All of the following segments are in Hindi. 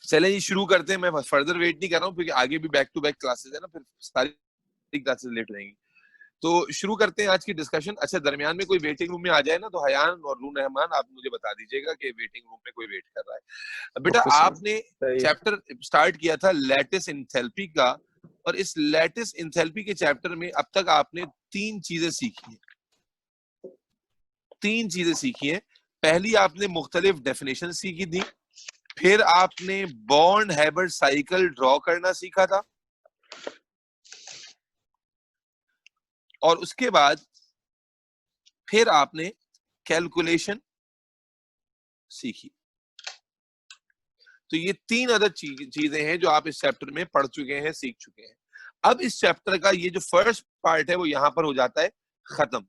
चलें जी शुरू करते हैं। मैं फर्दर वेट नहीं कर रहा हूँ क्योंकि आगे भी बैक टू बैक क्लासेस है ना, फिर सारी क्लासेस लेट हो जाएंगी। तो शुरू करते हैं आज की डिस्कशन। अच्छा, दरमियान में कोई वेटिंग रूम में आ जाए ना तो हयान और रूम रहमान आप मुझे बता दीजिएगा कि वेटिंग रूम में कोई वेट कर रहा है। बेटा ओके सर। आपने चैप्टर स्टार्ट किया था लैटिस एंथैल्पी का, और इस लैटिस एंथैल्पी के चैप्टर में अब तक आपने तीन चीजें सीखी हैं। तीन चीजें सीखी हैं। पहली आपने मुख्तलिफ डेफिनेशन सीखी थी, फिर आपने बॉर्न हैबर्ट साइकिल ड्रॉ करना सीखा था, और उसके बाद फिर आपने कैलकुलेशन सीखी। तो ये तीन अदर चीजें हैं जो आप इस चैप्टर में पढ़ चुके हैं, सीख चुके हैं। अब इस चैप्टर का ये जो फर्स्ट पार्ट है वो यहां पर हो जाता है खत्म।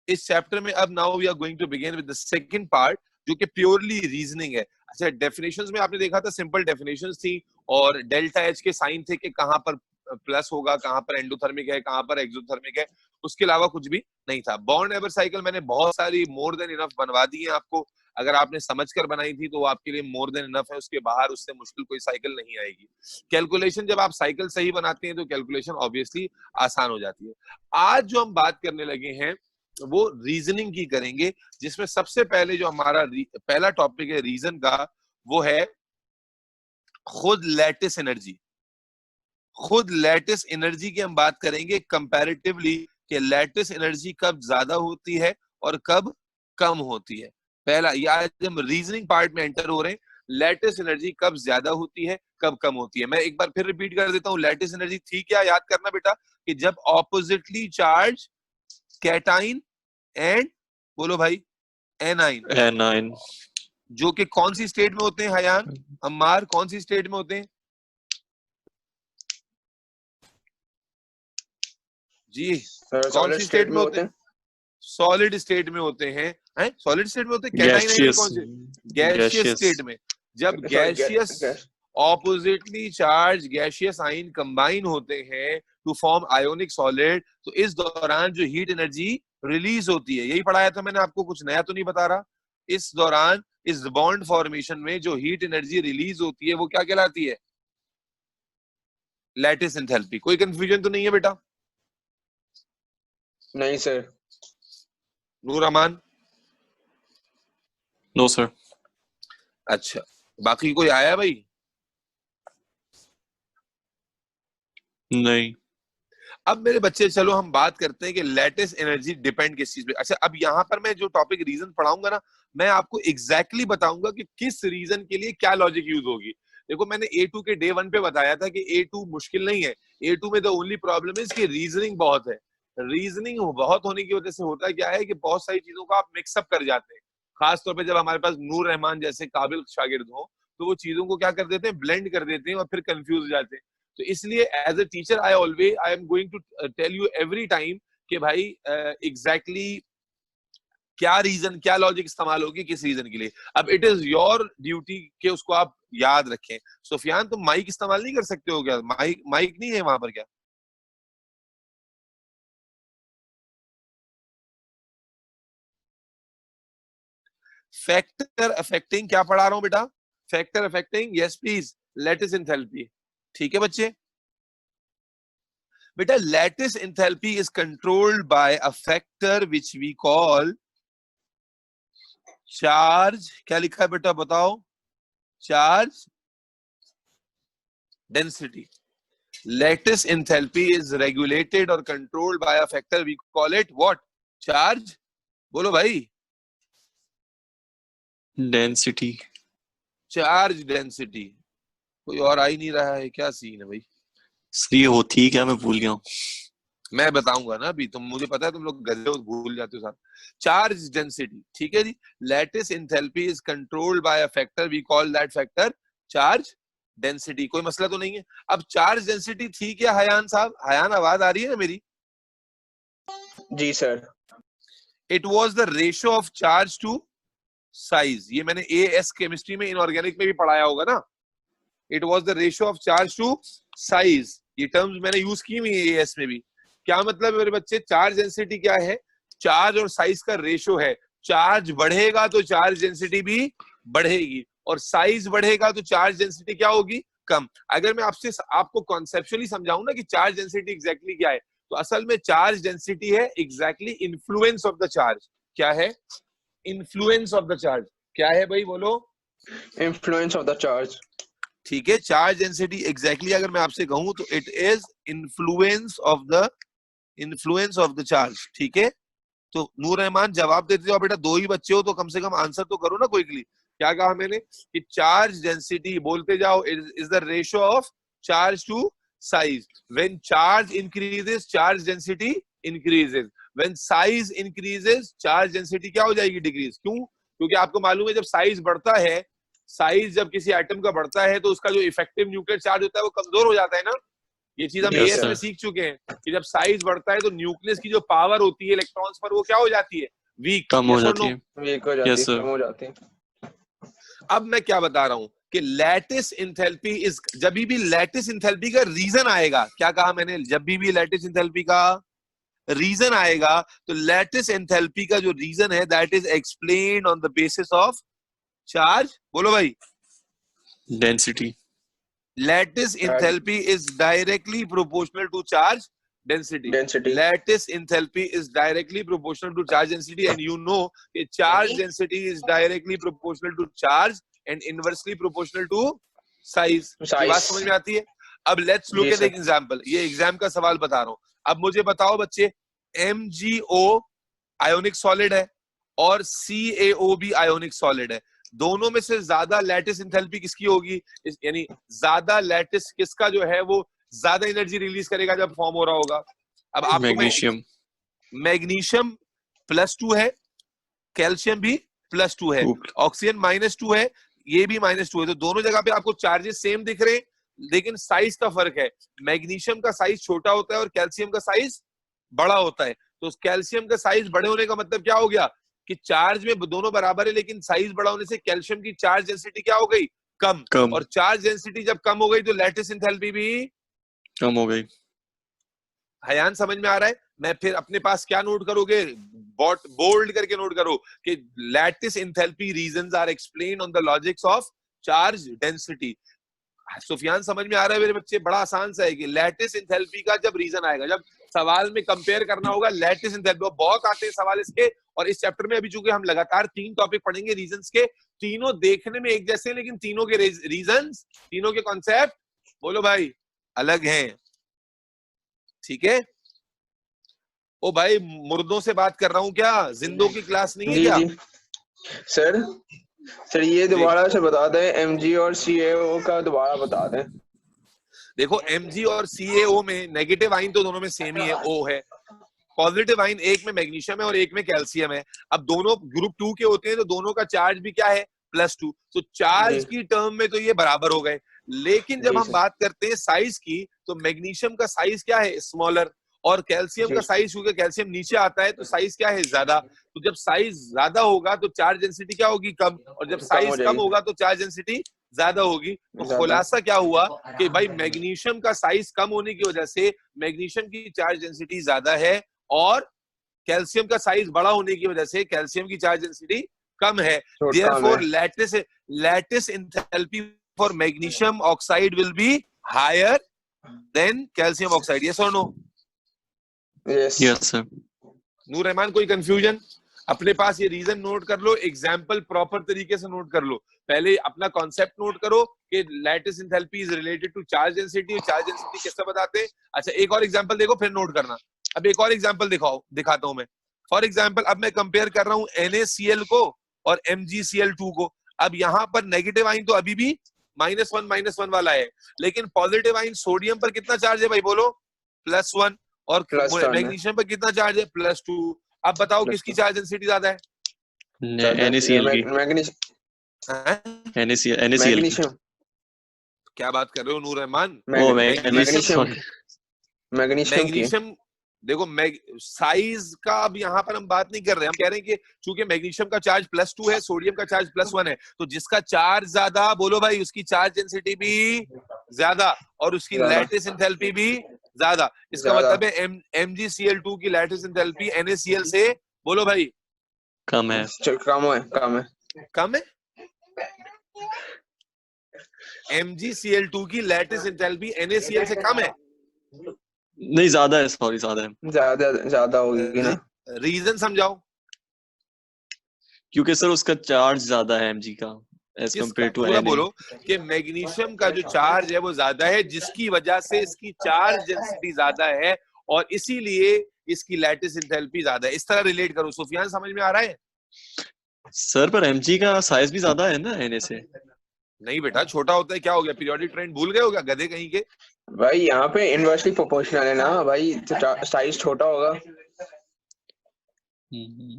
इस चैप्टर में अब now we are going to begin with the second part जो कि प्योरली रीजनिंग है। अच्छा, डेफिनेशंस में आपने देखा था सिंपल डेफिनेशंस थी और डेल्टा एच के साइन थे कि कहां पर प्लस होगा, कहां पर एंडोथर्मिक है, कहां पर एक्सोथर्मिक है, उसके अलावा कुछ भी नहीं था। बॉर्न हैबर्ट साइकिल मैंने बहुत सारी मोर देन इनफ बनवा दी है आपको। अगर आपने समझकर बनाई थी तो वो आपके लिए मोर देन इनफ है, उसके बाहर उससे मुश्किल कोई साइकिल नहीं आएगी। कैलकुलेशन जब आप साइकिल सही बनाते हैं तो कैलकुलेशन ऑब्वियसली आसान हो जाती है। आज जो हम बात करने लगे हैं वो रीजनिंग की करेंगे, जिसमें सबसे पहले जो हमारा पहला टॉपिक है रीजन का वो है खुद लैटिस एनर्जी। खुद लैटिस एनर्जी की हम बात करेंगे कंपैरेटिवली कि लैटिस एनर्जी कब ज्यादा होती है और कब कम होती है। पहला, या हम रीजनिंग पार्ट में एंटर हो रहे हैं, लैटिस एनर्जी कब ज्यादा होती है कब कम होती है। मैं एक बार फिर रिपीट कर देता हूं, लैटिस एनर्जी थी क्या, याद करना बेटा, कि जब ऑपोजिटली चार्ज कैटाइन एंड बोलो भाई एनाइन जो कि कौन सी स्टेट में होते हैं हयान अम्मार, कौन सी स्टेट में होते हैं जी, कौन सी स्टेट में होते हैं? सॉलिड स्टेट में होते हैं, सॉलिड स्टेट में होते हैं। कैटाइन आयन कौन से? गैसियस स्टेट में। जब gaseous oppositely charge gaseous ion combine होते हैं टू फॉर्म आयोनिक सॉलिड, तो इस दौरान जो हीट एनर्जी रिलीज होती है, यही पढ़ाया था मैंने आपको, कुछ नया तो नहीं बता रहा। इस दौरान इस बॉन्ड फॉर्मेशन में जो हीट एनर्जी रिलीज होती है वो क्या कहलाती है? Lattice enthalpy. कोई कंफ्यूजन तो नहीं है बेटा? नहीं sir. Noor Aman? No sir. अच्छा, बाकी कोई आया भाई? नहीं। अब मेरे बच्चे चलो हम बात करते हैं कि लैटिस एनर्जी डिपेंड किस चीज पे। अच्छा, अब यहाँ पर मैं जो टॉपिक रीजन पढ़ाऊंगा ना, मैं आपको एग्जैक्टली बताऊंगा कि किस रीजन के लिए क्या लॉजिक यूज होगी। देखो, मैंने A2 के डे 1 पे बताया था कि A2 मुश्किल नहीं है। A2 में द ओनली प्रॉब्लम इज कि रीजनिंग बहुत है। रीजनिंग बहुत होने की वजह से होता क्या है कि बहुत सारी चीजों को आप मिक्सअप कर जाते हैं। खासतौर पर जब हमारे पास नूर रहमान जैसे काबिल शागिर्द हो तो वो चीजों को क्या कर देते हैं, ब्लेंड कर देते हैं और फिर कंफ्यूज हो जाते हैं। तो इसलिए as a teacher I am going to tell you every time कि भाई एग्जैक्टली क्या रीजन, क्या लॉजिक इस्तेमाल होगी किस रीजन के लिए। अब इट इज योर ड्यूटी कि उसको आप याद रखें। सुफियान, तुम माइक इस्तेमाल नहीं कर सकते हो क्या? माइक नहीं है वहां पर क्या? फैक्टर अफेक्टिंग क्या पढ़ा रहा हूं बेटा? Factor affecting, yes please, lattice enthalpy. ठीक है बच्चे? बेटा lattice enthalpy is controlled by a factor which we call charge. क्या लिखा है बेटा बताओ? Charge density. Lattice enthalpy is regulated और controlled by a factor we call it what? Charge. बोलो भाई। डेंसिटी। Charge density. कोई और आ ही नहीं रहा है, क्या सीन है भाई? ये होती क्या, मैं भूल गया हूँ। मैं बताऊंगा ना अभी, तुम, मुझे पता है तुम लोग गधे हो, भूल जाते हो साथ। चार्ज डेंसिटी, ठीक है जी। Lattice enthalpy is controlled by a factor we call that factor charge density. कोई मसला तो नहीं है? अब चार्ज डेंसिटी थी क्या हयान साहब? हयान, आवाज आ रही है ना मेरी? जी sir. It was the ratio of charge to size. ये मैंने एएस केमिस्ट्री में, इनऑर्गेनिक में भी पढ़ाया होगा ना। It was the ratio of charge to size. ये टर्म्स मैंने यूज की हुई है एएस में भी। क्या मतलब है मेरे बच्चे? चार्ज डेंसिटी क्या है? चार्ज और साइज का रेशियो है। चार्ज बढ़ेगा तो चार्ज डेंसिटी भी बढ़ेगी, और साइज बढ़ेगा तो चार्ज डेंसिटी क्या होगी, कम। अगर मैं आपको कॉन्सेप्चुअली समझाऊं ना कि चार्ज डेंसिटी एग्जैक्टली क्या है, तो असल में चार्ज डेंसिटी है exactly influence of the charge. क्या है? Influence of the charge. क्या है भाई, बोलो? Influence of the charge. ठीक है, चार्ज डेंसिटी एग्जैक्टली अगर मैं आपसे कहूं तो it is influence of the charge. ठीक है, तो नूर रहमान जवाब देते हो बेटा, दो ही बच्चे हो तो कम से कम आंसर तो करो ना क्विकली। क्या कहा मैंने कि चार्ज डेंसिटी, बोलते जाओ, is the ratio of charge to size. When charge increases charge density increases, when size increases charge density क्या हो जाएगी, डिक्रीज। क्यों? क्योंकि आपको मालूम है जब साइज बढ़ता है, साइज जब किसी एटम का बढ़ता है तो उसका जो इफेक्टिव न्यूक्लियर चार्ज होता है वो कमजोर हो जाता है ना। ये चीज हम Yes, एएस sir. में सीख चुके हैं कि जब साइज बढ़ता है तो न्यूक्लियस की जो पावर होती है इलेक्ट्रॉन्स पर, वो क्या हो जाती है, वीक। कम हो Yes or जाती no? है। वीक हो जाती Yes, है, sir. कम हो जाती है। अब मैं क्या बता रहा हूं कि लैटिस इंथैल्पी इज, जब भी लैटिस इंथैल्पी का रीजन आएगा, क्या कहा मैंने, जब भी लैटिस इंथैल्पी का रीजन आएगा तो लैटिस एंथैल्पी का जो रीजन है that is explained on the basis of charge. बोलो भाई, Density. lattice enthalpy is directly proportional to charge density. Density. Lattice enthalpy is directly proportional to charge density, and you know कि charge density is directly proportional to charge and inversely proportional to size. ये बात समझ में आती है? अब let's look at an example. ये एग्जाम का सवाल बता रहा हूँ। अब मुझे बताओ बच्चे, MgO आयोनिक सॉलिड है और CaO भी आयोनिक सॉलिड है। दोनों में से ज्यादा लैटिस एंथैल्पी किसकी होगी, यानी ज्यादा लैटिस किसका जो है वो ज्यादा एनर्जी रिलीज करेगा जब फॉर्म हो रहा होगा। अब आपको मैग्नीशियम +2 है, कैल्शियम भी +2 है, ऑक्सीजन -2 है, ये भी -2 है। तो दोनों जगह पे आपको चार्जेस सेम दिख रहे हैं, लेकिन साइज का फर्क है। मैग्नीशियम का साइज छोटा होता है और कैल्शियम का साइज बड़ा होता है। तो कैल्शियम का साइज बड़े होने का मतलब क्या हो गया कि चार्ज में दोनों बराबर है, लेकिन साइज बड़ा होने से कैल्शियम की चार्ज डेंसिटी क्या हो गई, कम। और चार्ज डेंसिटी जब कम हो गई तो लैटिस एंथैल्पी भी कम हो गई। हयान समझ में आ रहा है? मैं फिर अपने पास क्या नोट करोगे, बोल्ड करके नोट करो कि lattice enthalpy reasons are explained on the logics of charge density. Sufiyan समझ में आ रहा है मेरे बच्चे? बड़ा आसान सा है कि लैटिस एंथैल्पी का जब रीजन आएगा, जब सवाल में कंपेयर करना होगा लैटिस एंथैल्पी, बहुत आते हैं सवाल इसके। और इस चैप्टर में अभी चूंकि हम लगातार 3 टॉपिक पढ़ेंगे रीजंस के, तीनों देखने में एक जैसे हैं, लेकिन तीनों के रीजंस, तीनों के कॉन्सेप्ट, बोलो भाई, अलग हैं। ठीक है? ओ भाई, मुर्दों से बात कर रहा हूं क्या, जिंदों की क्लास नहीं है क्या? जी। सर ये दोबारा से बता दें, Mg और CaO का दोबारा बता दें। देखो, Mg और CaO में नेगेटिव आइन तो दोनों में सेम ही है, O है। पॉजिटिव आइन एक में मैग्नीशियम है और एक में कैल्शियम है। अब दोनों ग्रुप 2 के होते हैं तो दोनों का चार्ज भी क्या है, +2। तो चार्ज की टर्म में तो ये बराबर हो गए, लेकिन जब हम बात करते हैं साइज की तो मैग्नीशियम का साइज क्या है, स्मॉलर, और कैल्शियम का साइज, क्योंकि कैल्शियम नीचे आता है तो साइज क्या है, ज्यादा। तो जब साइज ज्यादा होगा तो चार्ज डेंसिटी क्या होगी, कम, और जब साइज कम होगा तो चार्ज डेंसिटी ज्यादा होगी। तो खुलासा क्या हुआ कि भाई मैग्नीशियम का साइज कम होने की वजह से मैग्नीशियम की चार्ज डेंसिटी ज्यादा है, और कैल्शियम का साइज बड़ा होने की वजह से कैल्शियम की चार्ज डेंसिटी कम है। Therefore, lattice enthalpy for magnesium oxide will be higher than calcium oxide. Yes or no? Yes sir. नूर रहमान, कोई कंफ्यूजन? अपने पास ये रीजन नोट कर लो, एग्जाम्पल प्रॉपर तरीके से नोट कर लो। पहले अपना कॉन्सेप्ट नोट करो कि lattice enthalpy is related to charge density, charge density कैसे बताते हैं। अच्छा, एक और एग्जांपल देखो फिर नोट करना। अब एक और एग्जांपल दिखाता हूं मैं। फॉर एग्जांपल, अब मैं कंपेयर कर रहा हूं NaCl को और MgCl2 को। अब यहाँ पर नेगेटिव आइन तो अभी भी -1 वाला है, लेकिन पॉजिटिव आइन सोडियम पर कितना चार्ज है भाई, बोलो, +1, और मैग्नीशियम पर कितना चार्ज है, +2। अब बताओ किसकी चार्ज डेंसिटी ज्यादा है? NaCl की। NaCl। क्या बात कर रहे हो नूर रहमान? मैग्नीशियम। देखो, साइज का अब यहाँ पर हम बात नहीं कर रहे, हम कह रहे हैं कि चूंकि मैग्नीशियम का चार्ज +2 है, सोडियम का चार्ज +1 है, तो जिसका चार्ज ज्यादा, बोलो भाई, उसकी चार्ज डेंसिटी भी ज्यादा और उसकी लैटिस एंथैल्पी भी ज्यादा। इसका मतलब है MgCl2 की लैटिस एंथैल्पी NaCl से, बोलो भाई, कम है। कम है। MgCl2 की लैटिस एंथैल्पी NaCl से कम है। नहीं, ज्यादा है, सॉरी, ज्यादा है। ज्यादा होगी ना। रीजन समझाओ। क्योंकि सर उसका चार्ज ज्यादा है Mg का एज कम्पेयर टू पूरा Na। बोलो कि मैग्नीशियम का जो चार्ज है वो ज्यादा है, जिसकी वजह से इसकी चार्ज डेंसिटी ज्यादा है और इसीलिए इसकी लैटिस एंथैल्पी ज्यादा है। इस तरह रिलेट करो। सुफियान समझ में आ रहा है? सर पर Mg का साइज भी ज्यादा है ना Na से। नहीं बेटा, छोटा होता है। क्या हो गया, पीरियोडिक ट्रेंड भूल गए हो क्या, गधे कहीं के? भाई यहाँ पे इनवर्सली प्रोपोर्शनल है ना भाई, साइज छोटा होगा।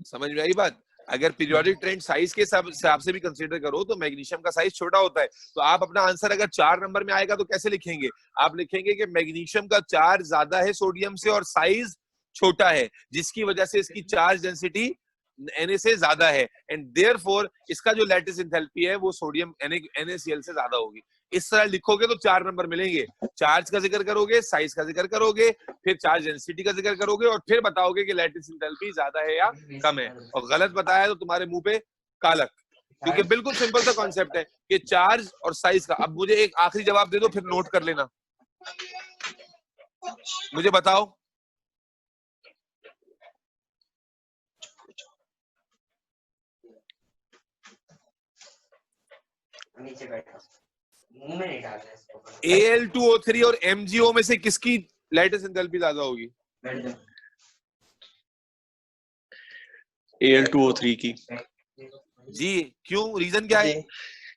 समझ में आई बात? अगर पीरियोडिक ट्रेंड साइज के हिसाब से भी कंसीडर करो तो मैग्नीशियम का साइज छोटा होता है। तो आप अपना आंसर अगर 4 नंबर में आएगा तो कैसे लिखेंगे? आप लिखेंगे कि मैग्नीशियम का चार्ज ज्यादा है सोडियम से और साइज छोटा है, जिसकी वजह से इसकी चार्ज डेंसिटी Na से ज्यादा है एंड देयरफॉर इसका जो लैटिस एंथैल्पी है वो सोडियम NaCl से ज्यादा होगी। इस तरह लिखोगे तो 4 नंबर मिलेंगे। चार्ज का जिक्र करोगे, साइज का जिक्र करोगे, फिर चार्ज डेंसिटी का जिक्र करोगे और फिर बताओगे कि लैटिस एंथैल्पी ज्यादा है या कम है। और गलत बताया तो तुम्हारे मुंह पे कालक, क्योंकि बिल्कुल सिंपल सा कॉन्सेप्ट है कि चार्ज और साइज का। अब मुझे एक आखिरी जवाब दे दो, फिर नोट कर लेना। मुझे बताओ, नीचे बैठा, मुंह में नहीं डालना इसको। Al2O3 और MgO में से किसकी लैटिस एंथैल्पी ज्यादा होगी? Al2O3 की। जी, क्यों? रीजन क्या है?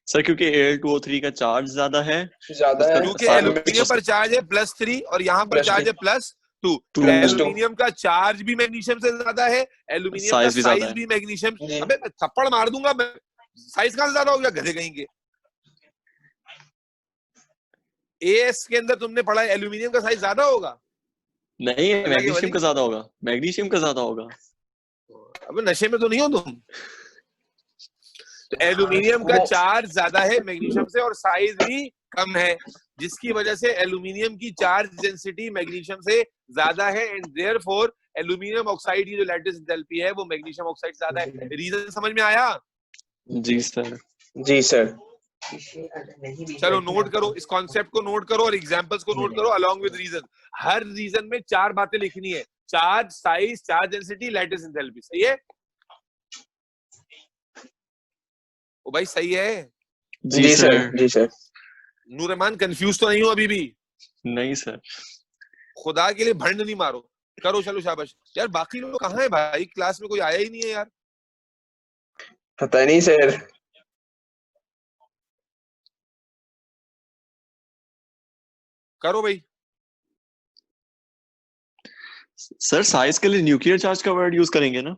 सर क्योंकि Al2O3 का चार्ज ज्यादा है। क्योंकि एल्यूमिनियम पर चार्ज है +3 और यहाँ पर चार्ज है +2। एल्यूमिनियम का चार्ज भी मैग्नीशियम से ज्यादा है, एल्यूमिनियम का साइज भी मैग्नीशियम। अबे थप्पड़ मार दूंगा मैं। साइज कहां से ज्यादा हो गया, गधे कहेंगे। AS के अंदर तुमने पढ़ा है एल्यूमिनियम का साइज ज्यादा होगा। नहीं, मैग्नीशियम का ज्यादा होगा, मैग्नीशियम का ज्यादा होगा। अबे नशे में तो नहीं हो तुम। तो एल्यूमिनियम का चार्ज ज्यादा है मैग्नीशियम से और साइज भी कम है, जिसकी वजह से एल्यूमिनियम की चार्ज डेंसिटी मैग्नीशियम से ज्यादा है एंड देयरफॉर एल्यूमिनियम ऑक्साइड की जो लैटिस एंथैल्पी है वो मैग्नीशियम ऑक्साइड से ज्यादा है। रीजन समझ में आया? जी सर। जी सर। चलो नोट करो, इस कॉन्सेप्ट को नोट करो और एग्जांपल्स को नोट करो अलोंग विद रीजन। हर रीजन में 4 बातें लिखनी है: charge, size, charge density, lattice enthalpy. सही है? ओ भाई सही है? जी सर। जी सर। नूरमान कंफ्यूज तो नहीं हो अभी भी? नहीं सर। खुदा के लिए भंड नहीं मारो। करो, चलो शाबाश। यार बाकी लोग कहाँ है भाई? क्लास में कोई आया ही नहीं है यार। पता नहीं सर। करो भाई। सर साइज के लिए न्यूक्लियर चार्ज का वर्ड यूज करेंगे ना?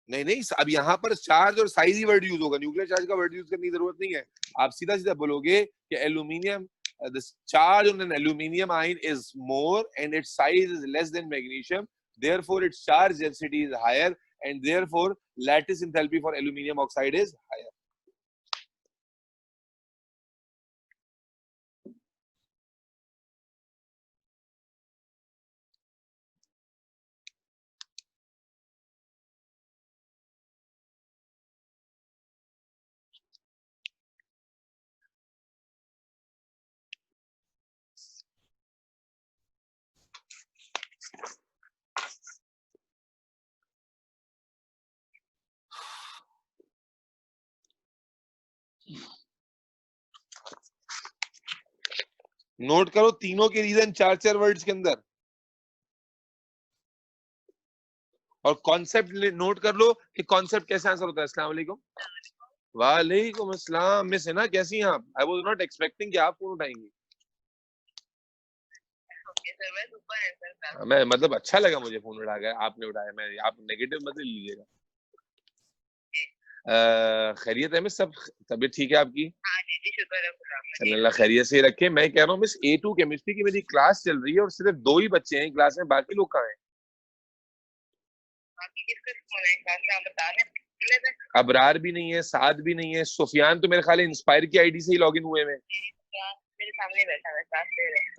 नहीं, अब यहाँ पर चार्ज और साइज ही वर्ड यूज होगा, न्यूक्लियर चार्ज का वर्ड यूज करने की जरूरत नहीं है। आप सीधा सीधा बोलोगे कि aluminium, the charge on an aluminium ion is more and its size is less than magnesium, therefore its charge density is higher and therefore lattice enthalpy for aluminium oxide is higher. Note करो तीनों के रीजन 4-4 वर्ड्स के अंदर और कॉन्सेप्ट नोट कर लो कि कॉन्सेप्ट कैसे आंसर होता है। अस्सलाम वालेकुम। वालेकुम अस्सलाम। मिस है ना, कैसी हैं आप? आई वाज नॉट एक्सपेक्टिंग कि आप फोन उठाएंगी। मैं मतलब अच्छा लगा मुझे फोन उठा कर आपने उठाया। मैं आप नेगेटिव मत लीजिएगा। खैरियत है मिस? सब तबीयत ठीक है आपकी? अल्लाह खैरियत से रखे। मैं कह रहा हूँ मिस A2 केमिस्ट्री की मेरी क्लास चल रही है और सिर्फ 2 ही बच्चे हैं क्लास में, बाकी लोग कहाँ हैं? अबरार भी नहीं है, साद भी नहीं है, सुफियान तो मेरे ख्याल है इंस्पायर की आईडी से ही लॉगिन हुए हैं। मेरे सामने बैठा है।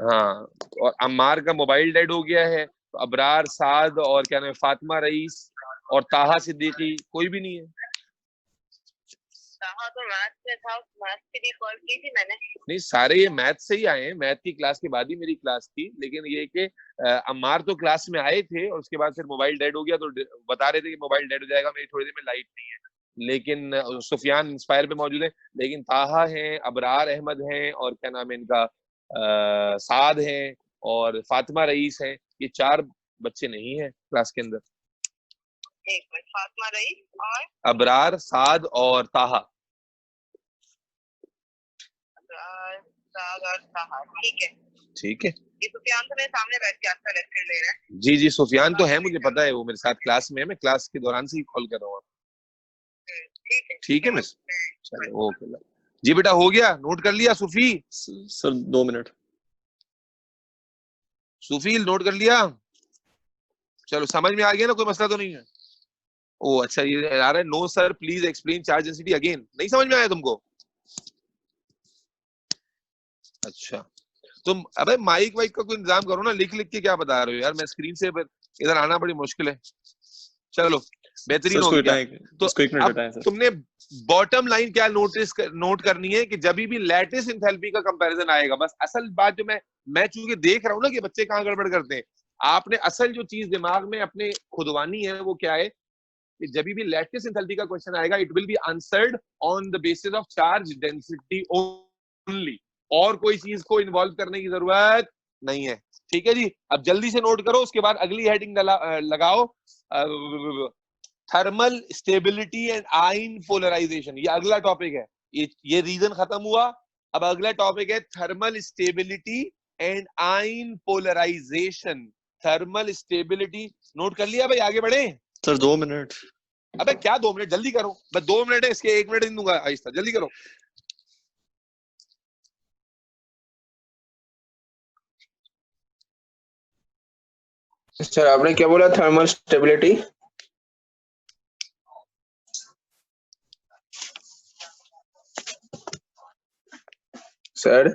हाँ, और अम्मार का मोबाइल डेड हो गया है, तो अबरार, साद और क्या नाम है, फातिमा रईस और ताहा सिद्दीकी कोई भी नहीं है। ताहा तो में था, मैथ के लिए कॉल की थी मैंने। नहीं, सारे ये मैथ से ही आए हैं, मैथ की क्लास के बाद ही मेरी क्लास थी, लेकिन ये कि अम्मार तो क्लास में आए थे और उसके बाद फिर मोबाइल डेड हो गया, तो बता रहे थे कि मोबाइल डेड हो जाएगा, मेरी थोड़ी देर में लाइट नहीं है। लेकिन सुफियान इंस्पायर पे मौजूद है, लेकिन ताहा हैं, अबरार अहमद हैं, और क्या नाम है इनका, साद हैं, और फातिमा रईस हैं। ये 4 बच्चे नहीं है क्लास के अंदर। एक मिनट, फातिमा रईस और अबरार, साद और ताहा। साद और ताहा, ठीक है। ठीक है ये सुफियान तो मेरे सामने बैठ के आपका लेक्चर ले रहा है। जी जी, सुफियान तो है, मुझे पता है, वो मेरे साथ क्लास में है, मैं क्लास के दौरान से ही कॉल कर रहा हूँ। ठीक है मिस, चलो ओके जी बेटा, हो गया, नोट कर लिया सूफी? सर 2 मिनट। सूफी नोट कर लिया? चलो समझ में आ गया ना, कोई मसला तो नहीं है? ओ अच्छा, ये आ रहा है, no sir please explain charge density again, नहीं समझ में आया तुमको? अच्छा, तुम अबे माइक वाइक का कोई इंतजाम करो ना, लिख लिख के क्या बता रहे हो यार, मैं स्क्रीन से इधर आना बड़ी मुश्किल है। चलो बेहतरीन हो गया। तो इसको 1 मिनट अब हटाएं सर। तुमने बॉटम लाइन क्या नोट करनी है कि जब भी लैटिस एंथैल्पी का कंपैरिजन आएगा, बस असल बात जो मैं चूंकि देख रहा हूं ना कि बच्चे कहां गड़बड़ करते हैं, आपने असल जो चीज दिमाग में अपने खुदवानी है वो क्या है कि जब भी लैटिस एंथैल्पी का क्वेश्चन आएगा, it will be answered on the basis of charge density only, और कोई चीज को इन्वॉल्व करने की जरूरत नहीं है। ठीक है जी, अब जल्दी से नोट करो, उसके बाद अगली हेडिंग लगाओ, thermal stability and ion polarization. ये अगला टॉपिक है, ये रीजन खत्म हुआ। अब अगला टॉपिक है thermal stability and ion polarization. Thermal stability note कर लिया भाई, आगे बढ़े? Sir 2 minute. अबे क्या 2 मिनट, जल्दी करो, बस 2 मिनट है, इसके 1 मिनट नहीं दूंगा, आहिस्ता जल्दी करो। सर आपने क्या बोला, thermal stability? Sir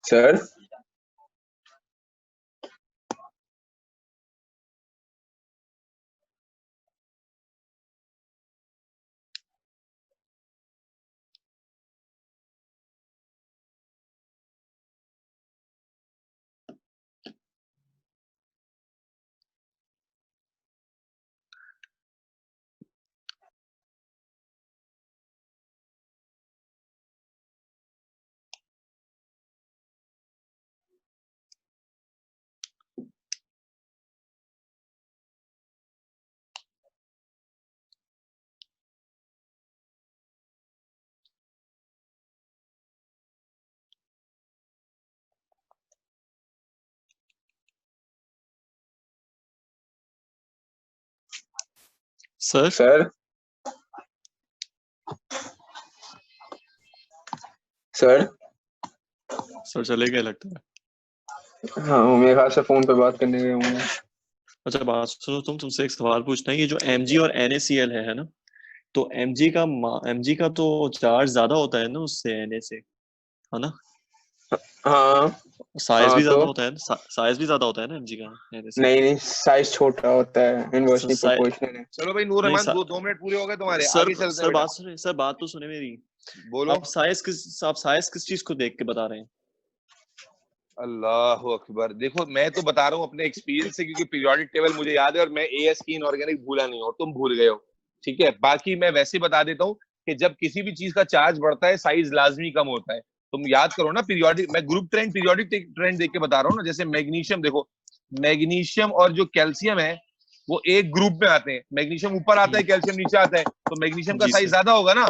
sir sir sir sir sir चले गए लगता है। हाँ, मेरे ख्याल से फोन पे बात करने गए होंगे। अच्छा बात सुनो, तुमसे एक सवाल पूछना है, ये जो mg और NaCl है ना, तो mg का तो चार्ज ज्यादा होता है ना उससे Na से, है ना? हाँ साइज हाँ, भी ज्यादा तो होता है ना, साइज भी ज्यादा होता है ना mg का Na से। नहीं नहीं, साइज छोटा होता है, इनवर्सली साइ- प्रोपोर्शनल है। चलो भाई नूर नहीं रहमान, 2 मिनट पूरे हो गए तुम्हारे, सर आगे चलते हैं सर बेटा। बात सुने, सर बात तो सुने मेरी। बोलो। आप साइज किस चीज को देख के बता रहे हैं? अल्लाह अकबर, देखो मैं तो बता रहा हूँ अपने एक्सपीरियंस से, क्योंकि पीरियोडिक टेबल मुझे याद है और मैं एएस की इनऑर्गेनिक भूला नहीं, और तुम भूल गए हो। ठीक है, बाकी मैं वैसे बता देता हूँ कि जब किसी भी चीज का चार्ज बढ़ता है, साइज लाजमी कम होता है। तुम याद करो ना, पीरियोडिक, मैं ग्रुप ट्रेंड पीरियोडिक ट्रेंड देख के बता रहा हूँ ना। जैसे मैग्नीशियम देखो, मैग्नीशियम और जो कैल्शियम है वो एक ग्रुप में आते हैं, मैग्नीशियम ऊपर आता है, कैल्शियम नीचे आता है, तो मैग्नीशियम का जी साइज सर, ज्यादा होगा ना,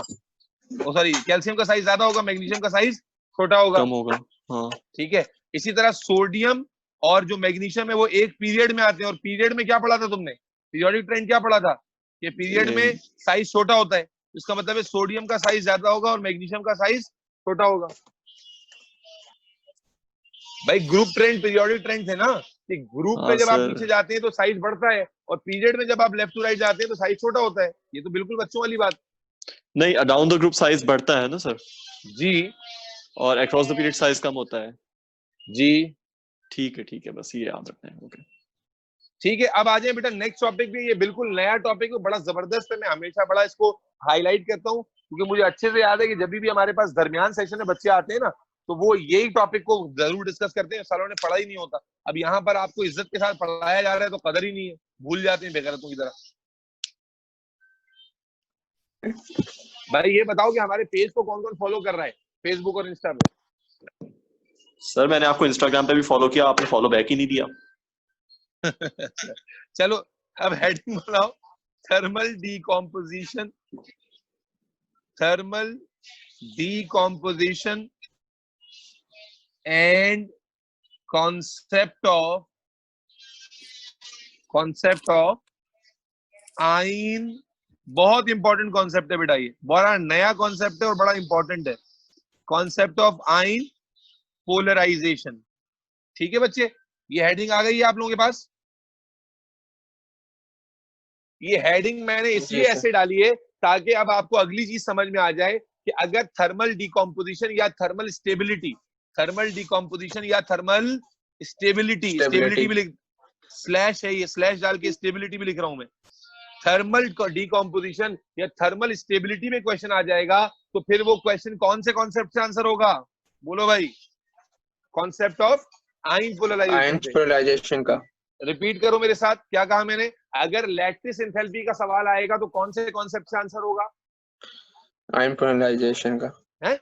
सॉरी कैल्शियम का साइज ज्यादा होगा, मैग्नीशियम का साइज छोटा होगा। कम होगा। हाँ ठीक है, इसी तरह सोडियम और जो मैग्नीशियम है वो एक पीरियड में आते हैं, और पीरियड में क्या पढ़ा था तुमने, पीरियोडिक ट्रेंड क्या पढ़ा था कि पीरियड में साइज छोटा होता है, इसका मतलब है सोडियम का साइज ज्यादा होगा और मैग्नीशियम का साइज छोटा होगा। भाई ग्रुप ट्रेंड पीरियोडिक ट्रेंड थे ना, कि ग्रुप में हाँ जब आप सर, नीचे जाते हैं तो साइज बढ़ता है, और पीरियड में जब आप लेफ्ट टू राइट जाते हैं तो साइज छोटा होता है। ये तो बिल्कुल बच्चों वाली बात। नहीं डाउन द ग्रुप साइज बढ़ता है ना सर, जी और अक्रॉस द पीरियड साइज कम होता है। जी ठीक है बस ये याद रखना है। ओके ठीक है, अब आ जाए बेटा नेक्स्ट टॉपिक पे। ये बिल्कुल नया टॉपिक है, बड़ा जबरदस्त है। मैं हमेशा बड़ा इसको हाईलाइट करता हूँ क्योंकि मुझे अच्छे से याद है कि जब भी हमारे पास दरमियान सेशन में बच्चे आते हैं ना, तो वो यही टॉपिक को जरूर डिस्कस करते हैं। सालों ने पढ़ा ही नहीं होता। अब यहाँ पर आपको इज्जत के साथ पढ़ाया जा रहा है तो कदर ही नहीं है, भूल जाते हैं बेगैरतों की तरह। भाई ये बताओ कि हमारे पेज को कौन कौन फॉलो कर रहा है फेसबुक और इंस्टा पे? सर मैंने आपको इंस्टाग्राम पे भी फॉलो किया, आपने फॉलो बैक ही नहीं दिया। चलो अब हेडिंग बनाओ, thermal decomposition, thermal decomposition and concept of आइन। बहुत इंपॉर्टेंट कॉन्सेप्ट है बेटा, ये बड़ा नया कॉन्सेप्ट है और बड़ा इंपॉर्टेंट है। Concept of ion polarization. ठीक है बच्चे, ये हेडिंग आ गई है आप लोगों के पास। ये हेडिंग मैंने इसलिए ऐसे डाली है ताकि अब आपको अगली चीज समझ में आ जाए कि अगर थर्मल डीकॉम्पोजिशन या थर्मल स्टेबिलिटी, थर्मल डीकॉम्पोजिशन या थर्मल स्टेबिलिटी भी लिख, स्लैश है ये, स्लैश डाल के स्टेबिलिटी भी लिख रहा हूं मैं। थर्मल डीकॉम्पोजिशन या थर्मल स्टेबिलिटी में क्वेश्चन आ जाएगा तो फिर वो क्वेश्चन कौन से कॉन्सेप्ट से आंसर होगा? बोलो भाई। कॉन्सेप्ट ऑफ आइन पोलराइजेशन का। रिपीट करो मेरे साथ, क्या कहा मैंने? अगर लैटिस एंथैल्पी का सवाल आएगा तो कौन से कॉन्सेप्ट से आंसर होगा? आयन पोलराइजेशन का है?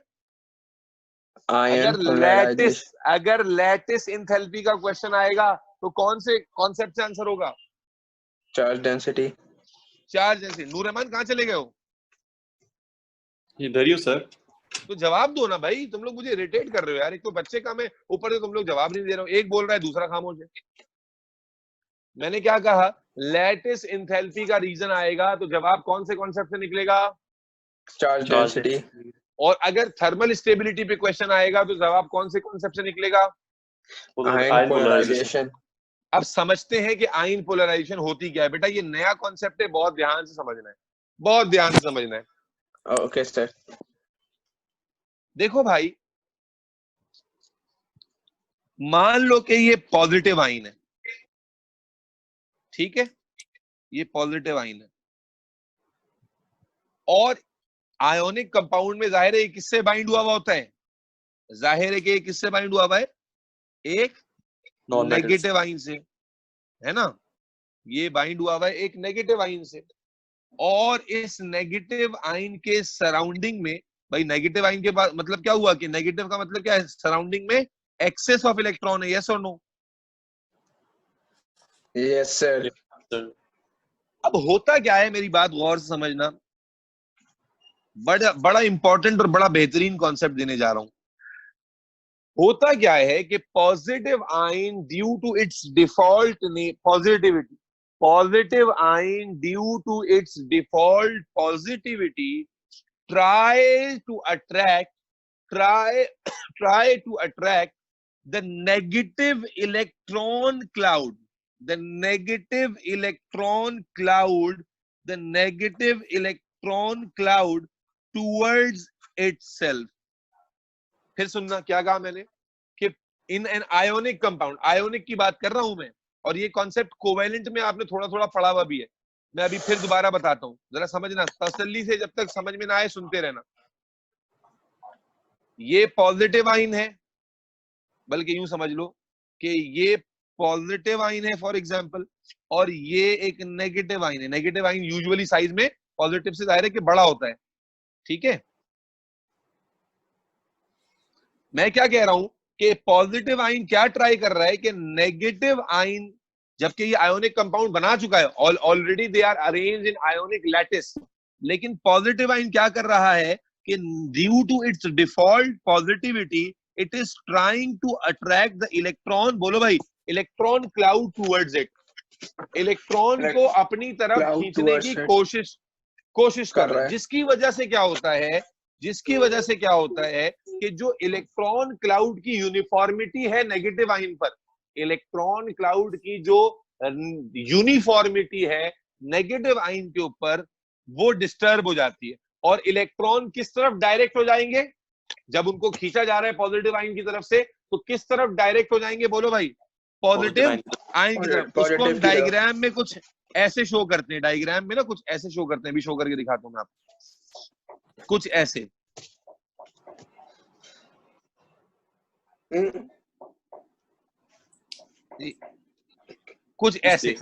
अगर लैटिस एंथैल्पी का क्वेश्चन आएगा तो कौन से कॉन्सेप्ट से आंसर होगा? Charge density. Charge density. Noor Rahman कहाँ चले गए हो? इधर ही हो सर। तो जवाब दो ना भाई, तुम लोग मुझे इरिटेट कर रहे हो यार। एक तो बच्चे कम है, ऊपर से तुम लोग जवाब नहीं दे रहे हो। एक बोल रहा है दूसरा खामोश है। मैंने क्या कहा? लैटिस एंथैल्पी का रीजन आएगा तो जवाब कौन से कॉन्सेप्ट से निकलेगा? Charge density. और अगर थर्मल स्टेबिलिटी पे क्वेश्चन आएगा तो जवाब कौन से कॉन्सेप्ट से निकलेगा? Ion polarization. अब समझते हैं कि आयन पोलराइजेशन होती क्या है। बेटा ये नया कॉन्सेप्ट है, बहुत ध्यान से समझना है, बहुत ध्यान से समझना है। Okay sir. देखो भाई, मान लो कि ये पॉजिटिव आयन है, ठीक है, ये पॉजिटिव आयन है और आयोनिक कंपाउंड में जाहिर है किससे बाइंड हुआ हुआ होता है? जाहिर है कि किससे बाइंड हुआ हुआ है? एक नेगेटिव आयन से, है ना? ये बाइंड हुआ हुआ है एक नेगेटिव आयन से। और इस नेगेटिव आयन के सराउंडिंग में, भाई नेगेटिव आयन के बाद मतलब क्या हुआ कि नेगेटिव का मतलब क्या है? सराउंडिंग में एक्सेस ऑफ इलेक्ट्रॉन है। यस और नो? Yes sir. अब होता क्या है, मेरी बात गौर से समझना, बड़ा इंपॉर्टेंट और बड़ा बेहतरीन कॉन्सेप्ट देने जा रहा हूं। होता क्या है कि positive ion due to its default positivity, positive ion due to its default positivity try to attract the negative electron cloud, the negative electron cloud towards itself। फिर सुनना क्या कहा मैंने कि इन एन आयोनिक कंपाउंड, आयोनिक की बात कर रहा हूं मैं, और ये कॉन्सेप्ट कोवेलेंट में आपने थोड़ा थोड़ा पढ़ा हुआ भी है। मैं अभी फिर दोबारा बताता हूं, जरा समझना तसल्ली से, जब तक समझ में ना आए सुनते रहना। ये पॉजिटिव आयन है, बल्कि यूं समझ लो कि ये पॉजिटिव आयन है फॉर एग्जांपल, और ये एक नेगेटिव आयन है। नेगेटिव आयन यूजुअली साइज में पॉजिटिव से जाहिर है कि बड़ा होता है, ठीक है। मैं क्या कह रहा हूं कि पॉजिटिव आयन क्या ट्राई कर रहा है कि नेगेटिव आयन, जबकि ये आयोनिक कंपाउंड बना चुका है already, they are arranged in ionic lattice, लेकिन पॉजिटिव आयन क्या कर रहा है कि due to its default positivity it is trying to attract the electron, बोलो भाई, electron cloud towards it, electron को अपनी तरफ खींचने की कोशिश कर रहा है। जिसकी वजह से क्या होता है, जिसकी वजह से क्या होता है कि जो इलेक्ट्रॉन क्लाउड की यूनिफॉर्मिटी है नेगेटिव आयन पर, इलेक्ट्रॉन क्लाउड की जो यूनिफॉर्मिटी है नेगेटिव आयन के ऊपर, वो डिस्टर्ब हो जाती है। और इलेक्ट्रॉन किस तरफ डायरेक्ट हो जाएंगे? जब उनको खींचा जा रहा है पॉजिटिव आयन की तरफ से, तो किस तरफ डायरेक्ट हो जाएंगे? बोलो भाई, पॉजिटिव आयन की तरफ। उसको Positive हम की तरफ। डायग्राम में कुछ ऐसे शो करते हैं, डायग्राम में ना कुछ ऐसे शो करते हैं, भी शो करके दिखाता हूं मैं आपको, कुछ ऐसे। कुछ ऐसे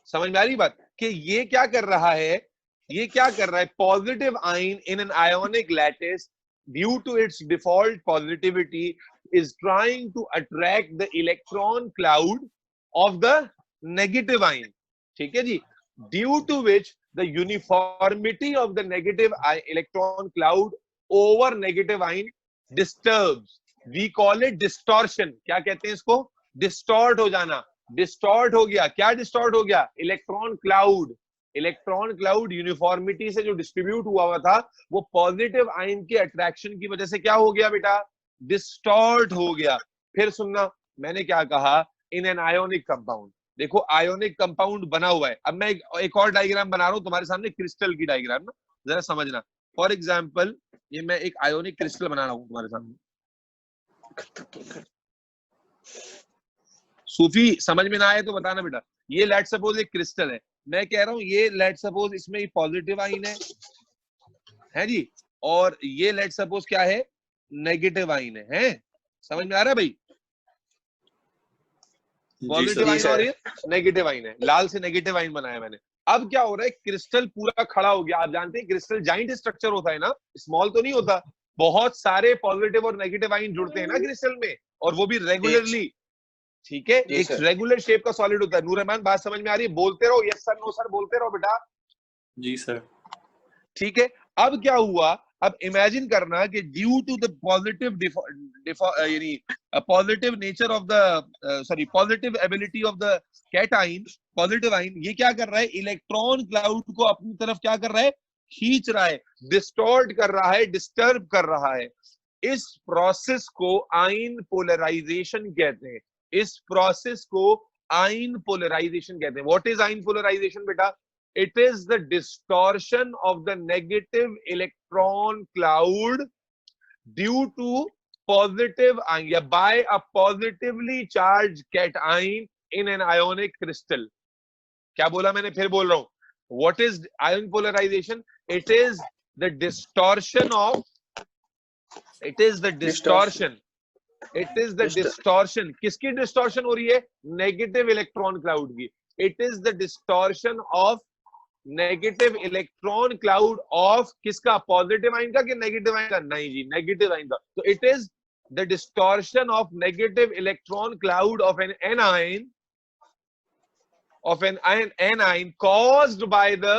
समझ में आ रही बात कि ये क्या कर रहा है, ये क्या कर रहा है, positive ion in an ionic lattice due to its default positivity is trying to attract the electron cloud of the negative ion. ठीक है जी, due to which the uniformity of the negative electron cloud over negative ion disturbs, we call it distortion. क्या कहते हैं इसको? डिस्टॉर्ट हो जाना। डिस्टॉर्ट हो गया, क्या डिस्टॉर्ट हो गया? Electron cloud. Electron cloud uniformity से जो डिस्ट्रीब्यूट हुआ था वो पॉजिटिव आयन के अट्रैक्शन की वजह से क्या हो गया बेटा? डिस्टॉर्ट हो गया। फिर सुनना, मैंने क्या कहा? इन एन आयोनिक कंपाउंड। देखो आयोनिक कंपाउंड बना हुआ है। अब मैं एक और डायग्राम बना रहा हूं तुम्हारे सामने, क्रिस्टल की डायग्राम ना, जरा समझना। फॉर एग्जाम्पल ये मैं एक आयोनिक क्रिस्टल बना रहा हूं तुम्हारे सामने। सूफी समझ में ना आए तो बताना बेटा। ये लेट सपोज एक क्रिस्टल है, मैं कह रहा हूं ये लेट सपोज इसमें पॉजिटिव आयन है जी, और ये लेट सपोज क्या है? नेगेटिव आयन है। समझ में आ रहा है भाई? पॉजिटिव आयन और ये नेगेटिव आयन है। लाल से नेगेटिव आयन बनाया मैंने। अब क्या हो रहा है? क्रिस्टल पूरा खड़ा हो गया। आप जानते हैं क्रिस्टल जाइंट स्ट्रक्चर होता है ना, स्मॉल तो नहीं होता। बहुत सारे पॉजिटिव और नेगेटिव आयन जुड़ते हैं ना क्रिस्टल में, और वो भी रेगुलरली। ठीक है, एक रेगुलर शेप का सॉलिड होता है। नूर रहमान बात समझ में आ रही है? बोलते रहो यस सर नो सर, बोलते रहो बेटा। जी सर। ठीक है, अब क्या हुआ? अब इमेजिन करना कि ड्यू टू द पॉजिटिव यानी positive nature of the sorry positive ability of the cation, positive ion, ये क्या कर रहा है? इलेक्ट्रॉन क्लाउड को अपनी तरफ क्या कर रहा है? खींच रहा है, डिस्टॉर्ट कर रहा है, डिस्टर्ब कर रहा है। इस प्रोसेस को आयन पोलराइजेशन कहते हैं। इस प्रोसेस को आयन पोलराइजेशन कहते हैं। व्हाट इज आयन पोलराइजेशन बेटा? It is the distortion of the negative electron cloud due to positive ion, या by a positively charged cation in an ionic crystal. क्या बोला मैंने? फिर बोल रहा हूं। What is ion polarization? It is the distortion of, it is the distortion, it is the distortion. किसकी डिस्टॉर्शन हो रही है? नेगेटिव इलेक्ट्रॉन क्लाउड की। It is the distortion of negative electron cloud of किसका? पॉजिटिव आयन का कि नेगेटिव आयन का? नहीं जी, नेगेटिव आयन का। तो it is the distortion of negative electron cloud of an ion, of an anion caused by the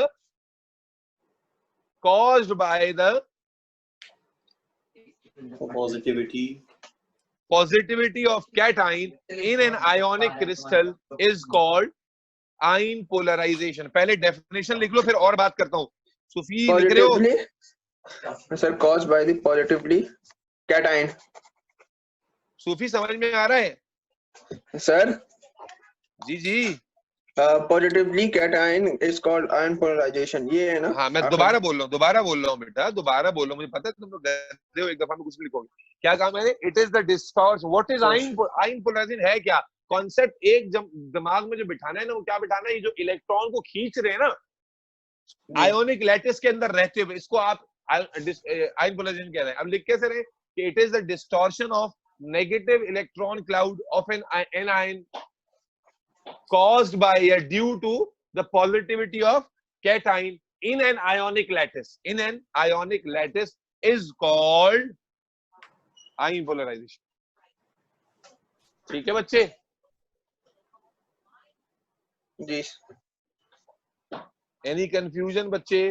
positivity of cation in an ionic crystal is called ion polarization. पहले डेफिनेशन लिख लो, फिर और बात करता हूं। सुफी लिख रहे हो? Sir caused by the positively cation। Sufi समझ में आ रहा है? सर जी जी, positively cation is called ion polarization, ये है ना? हाँ मैं दोबारा बोल रहा हूँ बेटा, दोबारा बोल रहा हूँ। मुझे पता है तुम लोग गए हो, एक दफा में कुछ भी लिखोगे। क्या कहा मैंने? It is the distortion. What is ion polarization है क्या? कॉन्सेप्ट एक दिमाग में जो बिठाना है ना, वो क्या बिठाना है? ये जो इलेक्ट्रॉन को खींच रहे हैं ना आयोनिक लैटिस के अंदर रहते हुए, इसको आप आयन पोलराइजेशन कह रहे हैं। अब लिख कैसे रहे कि it is the distortion of negative electron cloud of an ion caused by or due to the positivity of cation in an ionic lattice. In an ionic lattice is called ion polarization. ठीक है बच्चे? जी। Any confusion बच्चे?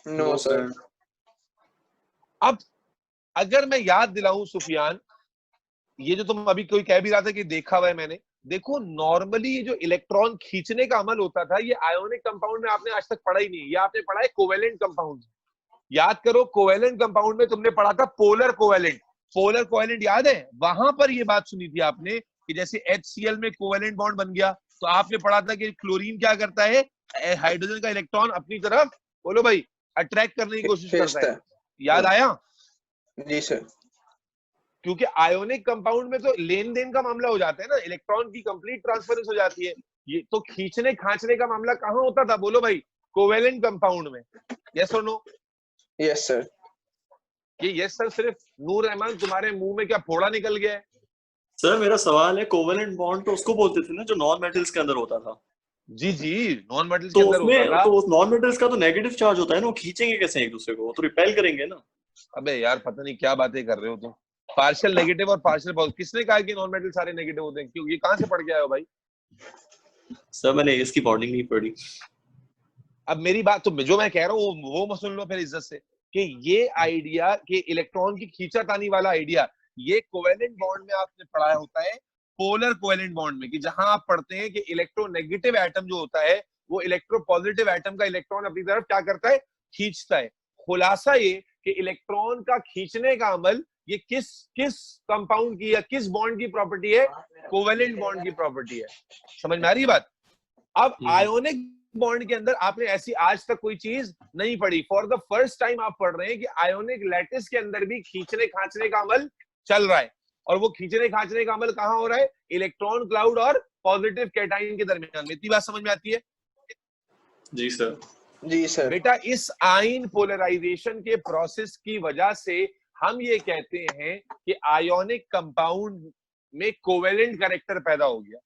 No sir. अब अगर मैं याद दिलाऊं सुफियान, ये जो तुम अभी कोई कह भी रहा था कि देखा हुआ है मैंने, देखो नॉर्मली ये जो इलेक्ट्रॉन खींचने का अमल होता था ये आयोनिक कंपाउंड में आपने आज तक पढ़ा ही नहीं। ये आपने पढ़ा है कोवेलेंट कंपाउंड। याद करो, कोवेलेंट कंपाउंड में तुमने पढ़ा था पोलर कोवेलेंट। पोलर कोवेलेंट याद है? वहां पर ये बात सुनी थी आपने कि जैसे HCl में कोवेलेंट बॉन्ड बन गया, तो आपने पढ़ा था कि क्लोरीन क्या करता है? हाइड्रोजन का इलेक्ट्रॉन अपनी तरफ, बोलो भाई, अट्रैक्ट करने की कोशिश करता है। याद आया? जी सर। क्योंकि आयोनिक कंपाउंड में तो लेन देन का मामला हो जाता है ना, इलेक्ट्रॉन की कंप्लीट ट्रांसफरेंस हो जाती है। ये तो खींचने खांचने का मामला कहाँ होता था बोलो भाई? कोवेलेंट कंपाउंड में। यस और नो? Yes sir. ये यस सर सिर्फ नूर रहमान तुम्हारे मुंह में क्या फोड़ा निकल गया है? सर मेरा सवाल है, कोवेलेंट बॉन्ड तो उसको बोलते थे ना जो नॉन मेटल्स के अंदर होता था। जी जी, नॉन मेटल्स तो के अंदर होता उसमें था। तो उस नॉन मेटल्स का तो नेगेटिव चार्ज होता है ना, वो खींचेंगे कैसे एक दूसरे को? वो तो रिपेल करेंगे ना। अबे यार पता नहीं क्या बातें कर रहे हो तुम। पार्शियल नेगेटिव और पार्शियल पॉजिटिव, किसने कहा कि नॉन मेटल सारे नेगेटिव होते हैं? क्यों, ये कहां से पढ़ के आए हो भाई? सर मैंने इसकी बॉन्डिंग नहीं पढ़ी। अब मेरी बात तो जो मैं कह रहा हूँ वो मत सुन लो फिर इज्जत से, कि ये आइडिया कि इलेक्ट्रॉन की खींचातानी वाला आइडिया, ये कोवेलेंट बॉन्ड में आपने पढ़ा होता है, पोलर कोवेलेंट बॉन्ड में, कि जहां आप पढ़ते हैं कि इलेक्ट्रोनेगेटिव एटम जो होता है वो इलेक्ट्रो पॉजिटिव एटम का इलेक्ट्रॉन अपनी तरफ क्या करता है? खींचता है। खुलासा ये कि इलेक्ट्रॉन का खींचने का अमल ये किस किस कंपाउंड की या किस बॉन्ड की प्रॉपर्टी है? कोवेलेंट बॉन्ड की प्रॉपर्टी है। समझ में आ रही है बात? अब आयोनिक बॉन्ड के अंदर आपने ऐसी आज तक कोई चीज नहीं पढ़ी। फॉर द फर्स्ट टाइम आप पढ़ रहे हैं कि आयोनिक लैटिस के अंदर भी खींचने खांचने का अमल चल रहा है। और वो खींचने खांचने का अमल कहां हो रहा है? इलेक्ट्रॉन क्लाउड और पॉजिटिव कैटाइन के दरमियान में। इतनी बात समझ में आती है? जी सर। जी सर। बेटा इस आयन पोलराइजेशन के प्रोसेस की वजह से हम ये कहते हैं कि आयोनिक कंपाउंड में कोवेलेंट कैरेक्टर पैदा हो गया।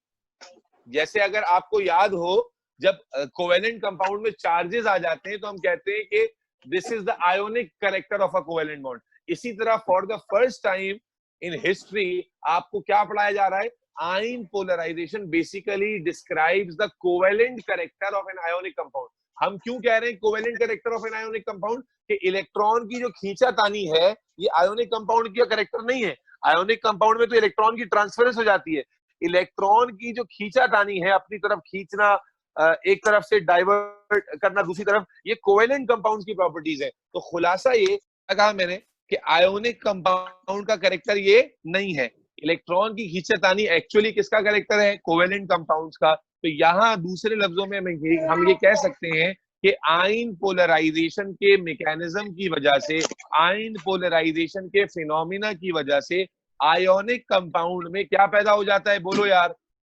जैसे अगर आपको याद हो, जब कोवेलेंट कंपाउंड में चार्जेस आ जाते हैं तो हम कहते हैं कि this is the ionic character of a covalent bond. इसी तरह for the first time in history आपको क्या पढ़ाया जा रहा है? Ion polarization basically describes the covalent character of an ionic compound. हम क्यों कह रहे हैं covalent character of an ionic compound? कि इलेक्ट्रॉन की जो खींचातानी है ये आयोनिक कंपाउंड की कैरेक्टर नहीं है। आयोनिक कंपाउंड में तो इलेक्ट्रॉन की ट्रांसफरेंस हो जाती है। इलेक्ट्रॉन की जो खींचातानी है, अपनी तरफ खींचना, एक तरफ से डाइवर्ट करना दूसरी तरफ, ये कोवेलेंट कंपाउंड्स की प्रॉपर्टीज है। तो खुलासा ये कहा मैंने कि आयोनिक कंपाउंड का कैरेक्टर ये नहीं है। इलेक्ट्रॉन की खींचातानी एक्चुअली किसका कैरेक्टर है? कोवेलेंट कंपाउंड्स का। तो यहाँ दूसरे लफ्जों में हम ये कह सकते हैं कि आयन पोलराइजेशन के मैकेनिज्म की वजह से, आयन पोलराइजेशन के फिनोमिना की वजह से आयोनिक कंपाउंड में क्या पैदा हो जाता है? बोलो यार,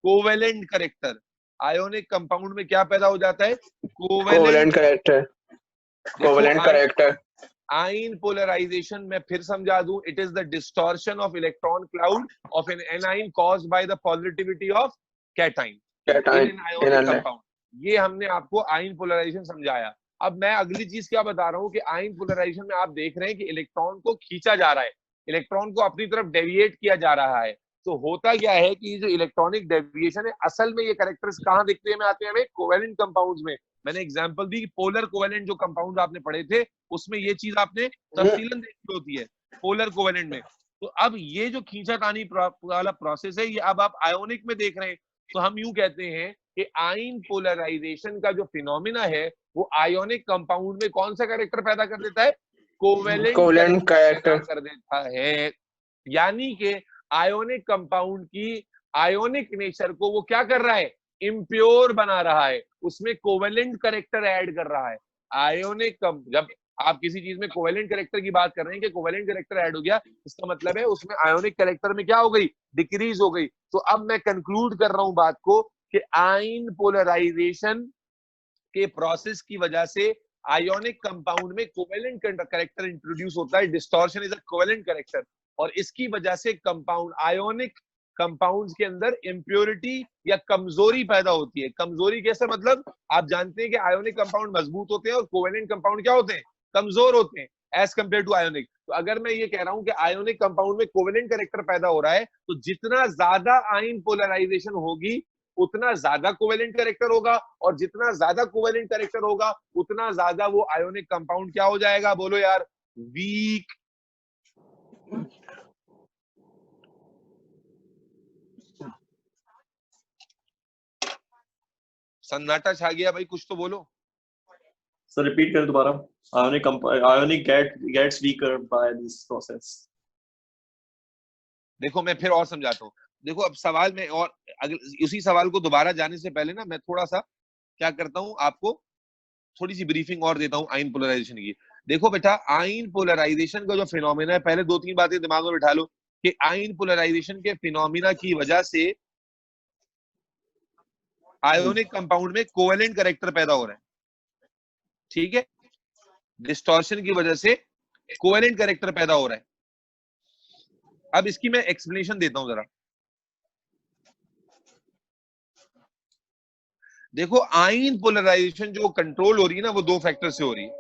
कोवेलेंट कैरेक्टर। आयोनिक कंपाउंड में क्या पैदा हो जाता है? Covalent character. Covalent character. Ion polarization में फिर समझा दूं, it is the distortion of electron cloud of an anion caused by the positivity of cation in ionic compound. ये हमने आपको आयन पोलराइजेशन समझाया। अब मैं अगली चीज क्या बता रहा हूं कि आयन पोलराइजेशन में आप देख रहे हैं कि इलेक्ट्रॉन को खींचा जा रहा है, इलेक्ट्रॉन को अपनी तरफ डेविएट किया जा रहा है। तो होता क्या है कि जो इलेक्ट्रॉनिक डेविएशन है, असल में ये कैरेक्टर्स कहां दिखने में आते हैं हमें? कोवेलेंट कंपाउंड्स में। मैंने एग्जांपल दी, पोलर कोवेलेंट जो कंपाउंड आपने पढ़े थे उसमें ये चीज आपने तफसीलन देखी होती है पोलर कोवेलेंट में। तो अब ये जो खींचातानी वाला प्रोसेस है ये अब आप आयोनिक में देख रहे हैं। तो हम यूं कहते हैं कि आयन पोलराइजेशन का जो फिनोमिना है वो आयोनिक कंपाउंड में कौन सा कैरेक्टर पैदा कर देता है? कोवेलेंट कैरेक्टर कर देता है। यानी कि आयोनिक कंपाउंड की आयोनिक नेचर को वो क्या कर रहा है? इम्प्योर बना रहा है, उसमें कोवेलेंट कैरेक्टर ऐड कर रहा है। आयोनिक जब आप किसी चीज में कोवेलेंट कैरेक्टर की बात कर रहे हैं कि कोवेलेंट कैरेक्टर ऐड हो गया, इसका मतलब है उसमें आयोनिक कैरेक्टर में क्या हो गई? डिक्रीज हो गई। तो अब मैं कंक्लूड कर रहा हूं बात को कि आयन पोलराइजेशन के प्रोसेस की वजह से आयोनिक कंपाउंड में कोवेलेंट कैरेक्टर इंट्रोड्यूस होता है। Distortion is a covalent character, और इसकी वजह से कंपाउंड आयोनिक कंपाउंड्स के अंदर इंप्योरिटी या कमजोरी पैदा होती है। कमजोरी कैसे? मतलब आप जानते हैं कि आयोनिक कंपाउंड मजबूत होते हैं और कोवेलेंट कंपाउंड क्या होते हैं? कमजोर होते हैं एज कंपेयर टू आयोनिक। तो अगर मैं ये कह रहा हूं कि आयोनिक कंपाउंड में कोवेलेंट कैरेक्टर पैदा हो रहा है, तो जितना ज्यादा आयन पोलराइजेशन होगी उतना ज्यादा कोवेलेंट कैरेक्टर होगा, और जितना ज्यादा कोवेलेंट कैरेक्टर होगा उतना ज्यादा वो आयोनिक कंपाउंड क्या हो जाएगा? बोलो यार, वीक। सन्नाटा छा गया भाई, कुछ तो बोलो। सर रिपीट करें दोबारा। Ionic gets weaker by this process. देखो मैं फिर और समझाता हूँ। देखो अब सवाल में, और उसी सवाल को दोबारा जाने से पहले ना मैं थोड़ा सा क्या करता हूँ, आपको थोड़ी सी ब्रीफिंग और देता हूँ आयन पोलराइजेशन की। देखो बेटा, आयन पोलराइजेशन का जो फिनोमेना है, पहले दो तीन बातें दिमाग में बिठा लो। कि आयन पोलराइजेशन के फिनोमिना की वजह से आयोनिक कंपाउंड में कोवेलेंट कैरेक्टर पैदा हो रहा है, ठीक है, डिस्टॉर्शन की वजह से कोवेलेंट कैरेक्टर पैदा हो रहा है। अब इसकी मैं एक्सप्लेनेशन देता हूं जरा। देखो आयन पोलराइजेशन जो कंट्रोल हो रही है ना, वो दो फैक्टर से हो रही है।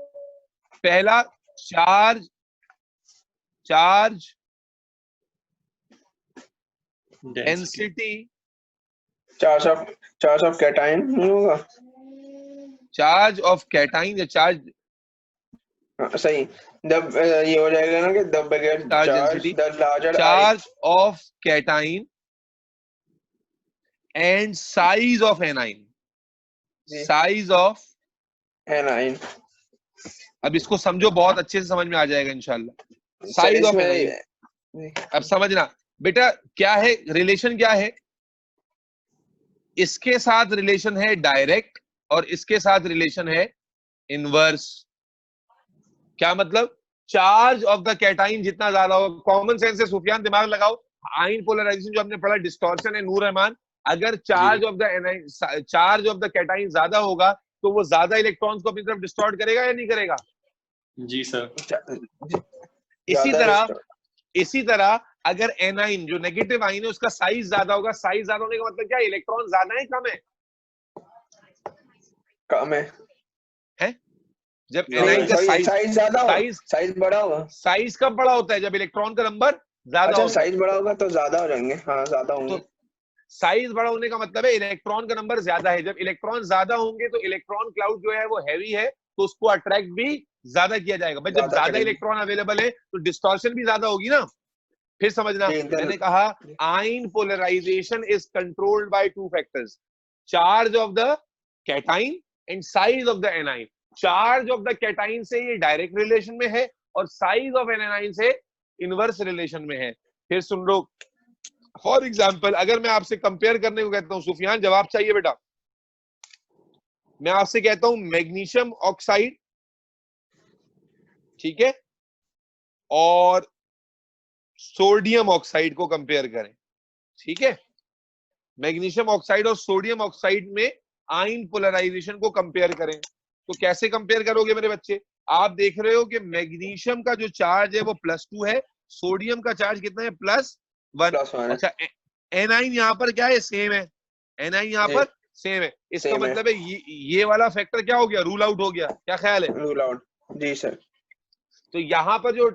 पहला charge density, charge of cation नहीं होगा, चार्ज ऑफ कैटाइन या चार्ज सही। जब ये हो जाएगा ना कि the bigger charge charge density, the larger charge of cation and size of A9, size of A9. अब इसको समझो, बहुत अच्छे से समझ में आ जाएगा इंशाल्लाह। साइज ऑफ एनाइन, अब समझना बेटा क्या है रिलेशन, क्या है इसके साथ रिलेशन है डायरेक्ट और इसके साथ रिलेशन है इनवर्स। क्या मतलब, चार्ज ऑफ द कैटाइन जितना ज्यादा होगा, कॉमन सेंस से सुफियान दिमाग लगाओ, आयन पोलराइजेशन जो हमने पढ़ा डिस्टॉर्शन है नूर रहमान, अगर चार्ज ऑफ द कैटाइन ज्यादा होगा तो वो ज्यादा इलेक्ट्रॉन्स को अपनी तरफ डिस्टॉर्ट करेगा या नहीं करेगा? जी सर। इसी तरह अगर एनाइन जो नेगेटिव आयन है उसका साइज ज्यादा होगा, साइज ज्यादा होने का मतलब क्या, इलेक्ट्रॉन ज्यादा है कम है? कम है। जब एनाइन का साइज ज्यादा होगा, साइज बड़ा होगा। साइज कब बड़ा होता है? जब इलेक्ट्रॉन का नंबर ज्यादा होगा। साइज बड़ा होगा तो ज्यादा हो जाएंगे, हाँ ज्यादा होंगे। तो साइज बड़ा होने का मतलब है इलेक्ट्रॉन का नंबर ज्यादा है। जब इलेक्ट्रॉन ज्यादा होंगे तो इलेक्ट्रॉन क्लाउड जो है वो हैवी है, तो उसको अट्रैक्ट भी ज्यादा किया जाएगा। बट जब ज्यादा इलेक्ट्रॉन अवेलेबल है तो डिस्टॉर्शन भी ज्यादा होगी ना। फिर समझना, मैंने कहा ion polarization is controlled by two factors, charge of the cation and size of the anion. Charge of the cation से ये डायरेक्ट रिलेशन में है और साइज ऑफ एनाइन से इनवर्स रिलेशन में है। फिर सुन लो, फॉर एग्जाम्पल अगर मैं आपसे कंपेयर करने को कहता हूं, सुफियान जवाब चाहिए बेटा, मैं आपसे कहता हूं मैग्नीशियम ऑक्साइड, ठीक है, और सोडियम ऑक्साइड को कंपेयर करें, ठीक है, मैग्नीशियम ऑक्साइड और सोडियम ऑक्साइड में आयन पोलराइजेशन को कंपेयर करें, तो कैसे कंपेयर करोगे मेरे बच्चे? आप देख रहे हो कि मैग्नीशियम का जो चार्ज है वो +2 है, सोडियम का चार्ज कितना है? +1। अच्छा एनाइन यहाँ पर क्या है? सेम है, एनाइन यहाँ पर सेम है। इसका मतलब है ये वाला फैक्टर क्या हो गया? रूल आउट हो गया। क्या ख्याल है? रूल आउट, जी सर। तो यहाँ पर जो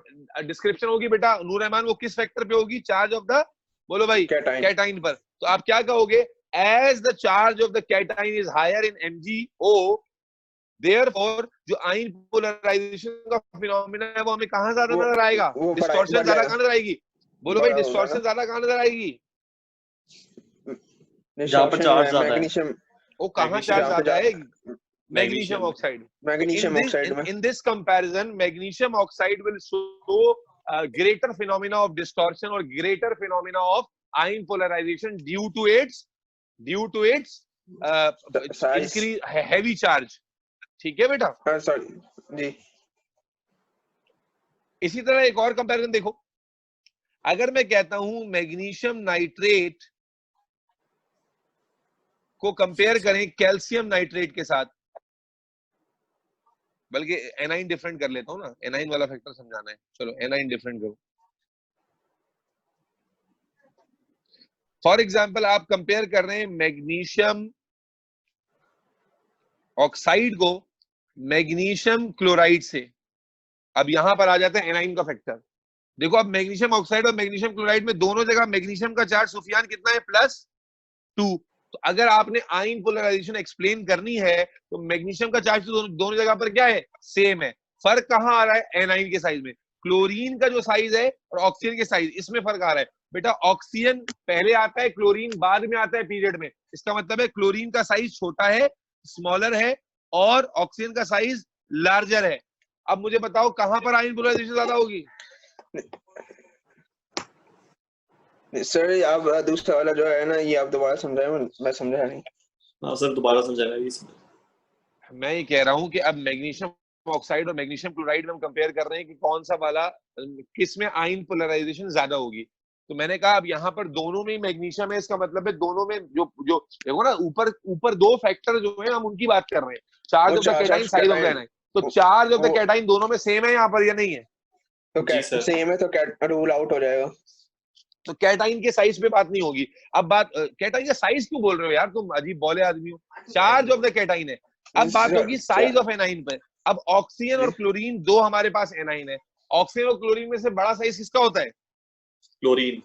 डिस्क्रिप्शन होगी बेटा नूर रहमान, वो किस फैक्टर पे होगी? चार्ज ऑफ द, बोलो भाई, कैटाइन पर। तो आप क्या कहोगे? As the charge of the cation is higher in MgO, therefore जो आयन पोलराइजेशन का फिनोमेना है वो हमें कहां ज्यादा नजर आएगा? डिस्टॉर्शन ज्यादा कहां नजर आएगी? बोलो भाई, डिस्टॉर्शन ज्यादा कहां नजर आएगी? जहां पर चार्ज ज्यादा है। वो कहां चार्ज ज्यादा है? Magnesium oxide. In this comparison, magnesium oxide will show greater phenomena of distortion or greater phenomena of ion polarization due to its increase heavy charge। ठीक है बेटा? सॉरी जी। इसी तरह एक और कंपैरिजन देखो, अगर मैं कहता हूं मैग्नीशियम नाइट्रेट को कंपेयर करें कैल्शियम नाइट्रेट के साथ, बल्कि एनाइन डिफरेंट कर लेता हूं ना, एनाइन वाला फैक्टर समझाना है, चलो एनाइन डिफरेंट करो। फॉर एग्जांपल आप कंपेयर कर रहे हैं मैग्नीशियम ऑक्साइड को मैग्नीशियम क्लोराइड से। अब यहां पर आ जाता है एनाइन का फैक्टर। देखो अब मैग्नीशियम ऑक्साइड और मैग्नीशियम क्लोराइड में दोनों जगह मैग्नीशियम का चार्ज सुफियान कितना है? +2। तो अगर आपने आयन पोलराइजेशन एक्सप्लेन करनी है तो मैग्नीशियम का चार्ज तो दोनों जगह पर क्या है? सेम है। फर्क कहां आ रहा है? एनाइन के साइज में। क्लोरीन का जो साइज है और ऑक्सीजन के साइज, इसमें फर्क आ रहा है बेटा। ऑक्सीजन पहले आता है, क्लोरीन बाद में आता है पीरियड में। इसका मतलब है क्लोरीन का साइज छोटा है, स्मॉलर है, और ऑक्सीजन का साइज लार्जर है। अब मुझे बताओ कहां पर आयन पोलराइजेशन ज्यादा होगी? सर आप दूसरा वाला जो है ना, ये आप दोबारा समझाए, मैं समझा नहीं। हाँ सर दोबारा समझाना। मैं ये कह रहा हूं कि अब मैग्नीशियम ऑक्साइड और मैग्नीशियम क्लोराइड में हम कंपेयर कर रहे हैं कि कौन सा वाला, किस में आयन पोलराइजेशन ज्यादा होगी। तो मैंने कहा अब यहाँ पर दोनों में ही मैग्नीशियम है, इसका मतलब है दोनों में जो जो देखो ना ऊपर ऊपर दो फैक्टर जो है हम उनकी बात कर रहे हैं, चार्ज वो of the charge cation, of size of the cation A9. तो चार्ज ऑफ द वो कैटाइन दोनों में सेम है यहाँ पर या नहीं है? तो जी सर। सेम है तो रूल आउट हो जाएगा। तो कैटाइन के साइज पे बात नहीं होगी। अब बात कैटाइन का साइज क्यों बोल रहे हो यार, तुम अजीब बोले आदमी हो। चार्ज ऑफ द कैटाइन है, अब बात होगी साइज ऑफ एनाइन पे। अब ऑक्सीजन और क्लोरीन दो हमारे पास एनाइन है, ऑक्सीजन और क्लोरीन में से बड़ा साइज किसका होता है? क्लोरीन।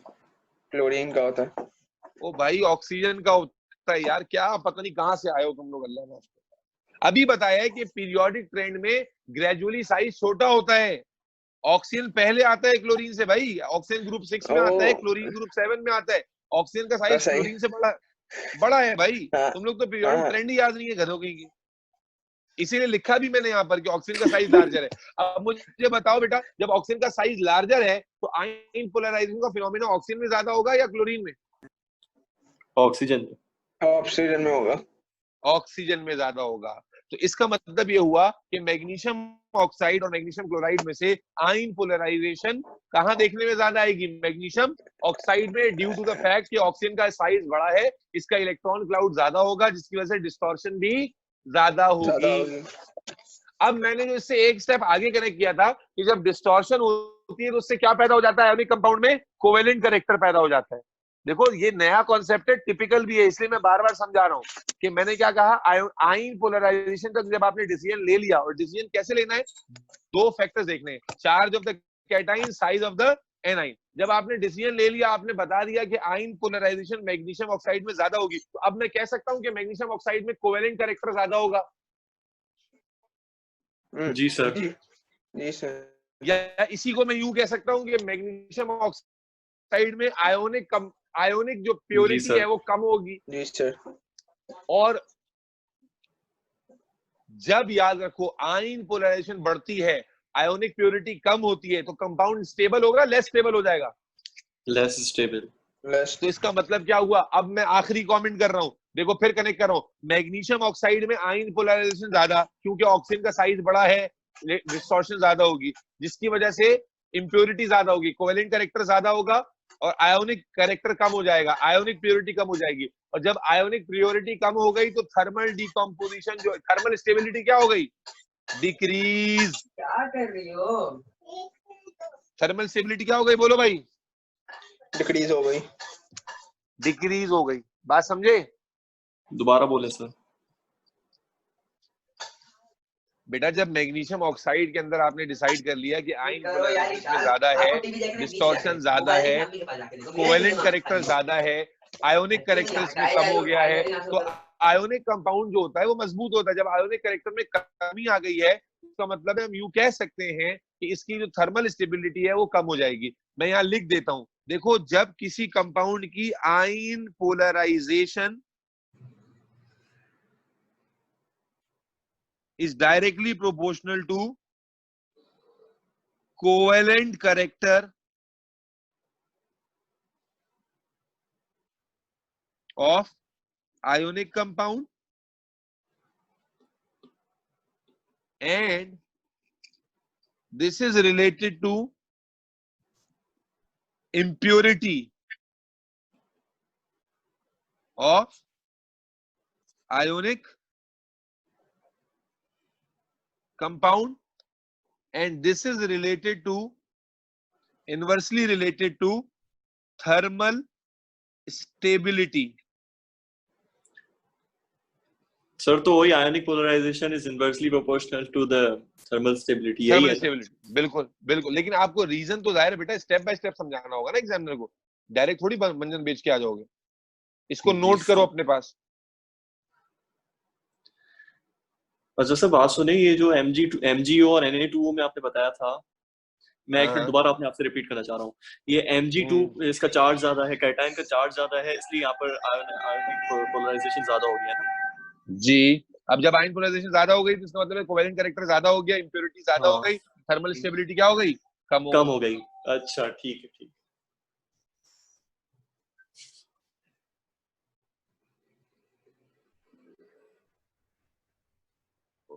क्लोरीन का होता है। ओ भाई ऑक्सीजन का होता है यार, क्या पता नहीं कहां से आए हो तुम लोग, अल्लाह माफ करे। अभी बताया है कि पीरियोडिक ट्रेंड में ग्रेजुअली साइज छोटा होता है, ऑक्सीजन पहले आता है क्लोरीन से भाई, ऑक्सीजन ग्रुप 6 में आता है, क्लोरीन ग्रुप 7 में आता है, ऑक्सीजन का साइज सही। क्लोरीन से बड़ा है भाई। हाँ, तुम लोग तो पीरियोडिक हाँ। ट्रेंड ही याद नहीं है गधों की। इसीलिए लिखा भी मैंने यहाँ पर कि ऑक्सीजन का साइज लार्जर है। अब मुझे बताओ बेटा, जब ऑक्सीजन का साइज लार्जर है तो आयन पोलराइजेशन का फिनोमेना ऑक्सीजन में ज्यादा होगा या क्लोरीन में? ऑक्सीजन। ऑक्सीजन में होगा। ऑक्सीजन में ज्यादा होगा। तो इसका मतलब ये हुआ कि मैग्नीशियम ऑक्साइड और मैग्नीशियम क्लोराइड में से आयन पोलराइजेशन कहां देखने में ज्यादा आएगी? मैग्नीशियम ऑक्साइड में, ड्यू टू द फैक्ट कि ऑक्सीजन का साइज बड़ा है, इसका इलेक्ट्रॉन क्लाउड ज्यादा होगा, जिसकी वजह से डिस्टॉर्शन भी ज्यादा होगी। अब मैंने जो इससे एक स्टेप आगे कनेक्ट किया था कि जब डिस्टॉर्शन होती है तो उससे क्या पैदा हो जाता है? आयोनिक कंपाउंड में कोवेलेंट कैरेक्टर पैदा हो जाता है। देखो ये नया कॉन्सेप्ट है, टिपिकल भी है, इसलिए मैं बार बार समझा रहा हूं कि मैंने क्या कहा, आयन पोलराइजेशन का जब आपने डिसीजन ले लिया, और डिसीजन कैसे लेना है? दो फैक्टर्स देखने हैं, charge of the cation, size of the A9. जब आपने डिसीजन ले लिया, आपने बता दिया कि आयन पोलराइजेशन मैग्नीशियम ऑक्साइड में ज्यादा होगी, तो अब मैं कह सकता हूं कि मैग्नीशियम ऑक्साइड में कोवेलेंट कैरेक्टर ज्यादा होगा। जी सर। जी सर। या इसी को मैं यूं कह सकता हूं कि मैग्नीशियम ऑक्साइड में आयोनिक जो प्योरिटी है वो कम होगी। जी सर। और जब याद रखो आयन पोलराइजेशन बढ़ती है, आयोनिक प्योरिटी कम होती है, तो कंपाउंड स्टेबल होगा, लेस स्टेबल हो जाएगा? Less stable. तो इसका मतलब क्या हुआ? अब मैं आखिरी कमेंट कर रहा हूं, देखो फिर कनेक्ट कर रहा हूं। मैग्नीशियम ऑक्साइड में आयन पोलराइजेशन ज्यादा, क्योंकि ऑक्सीजन का साइज बड़ा है, डिस्टॉर्शन ज्यादा होगी, जिसकी वजह से इंप्योरिटी ज्यादा होगी, कोवेलेंट कैरेक्टर ज्यादा होगा और आयोनिक कैरेक्टर कम हो जाएगा, आयोनिक प्योरिटी कम हो जाएगी। और जब आयोनिक प्योरिटी कम हो गई तो थर्मल डिकम्पोजिशन, जो थर्मल स्टेबिलिटी क्या हो गई? डिक्रीज। क्या कर रही हो? थर्मल स्टेबिलिटी क्या हो गई? बोलो भाई। डिक्रीज हो गई। डिक्रीज हो गई। बात समझे? दोबारा बोले सर। बेटा जब मैग्नीशियम ऑक्साइड के अंदर आपने डिसाइड कर लिया कि आयन पोलराइजेशन में ज्यादा है, डिस्टॉर्शन ज्यादा है, कोवेलेंट कैरेक्टर ज्यादा है, आयोनिक कैरेक्टर इसमें कम हो गया है, तो आयोनिक कंपाउंड जो होता है वो मजबूत होता है। जब आयोनिक कैरेक्टर में कमी आ गई है, इसका मतलब है हम यूं कह सकते हैं कि इसकी जो थर्मल स्टेबिलिटी है वो कम हो जाएगी। मैं यहाँ लिख देता हूं, देखो जब किसी कंपाउंड की ion polarization is directly proportional to covalent character of ionic compound, and this is related to impurity of ionic compound, and this is related to, inversely related to thermal stability. Sir तो वही ionic polarization is inversely proportional to the thermal stability, यही थर्मल है। स्टेबिलिटी, बिल्कुल बिल्कुल। लेकिन आपको रीजन तो जाहिर है बेटा, स्टेप बाय स्टेप समझाना होगा ना एग्जामिनर को, डायरेक्ट थोड़ी मंजन बेच के आ जाओगे। इसको नोट करो अपने पास। अच्छा सर बात सुने, ये जो MgO और Na2O में आपने बताया था, मैं एक मिनट दोबारा अपने आपसे रिपीट करना चाह रहा हूँ। ये Mg2 इसका चार्ज ज्यादा है, कैटायन का चार्ज ज्यादा है, इसलिए यहाँ पर आयोनिक पोलराइजेशन ज्यादा हो गया ना जी। अब जब आयन पोलराइजेशन ज्यादा हो गई तो इसका मतलब है कोवेलेंट कैरेक्टर ज्यादा हो गया, इंप्योरिटी ज्यादा हो गई, थर्मल स्टेबिलिटी क्या हो गई? कम हो गई। अच्छा ठीक है, ठीक।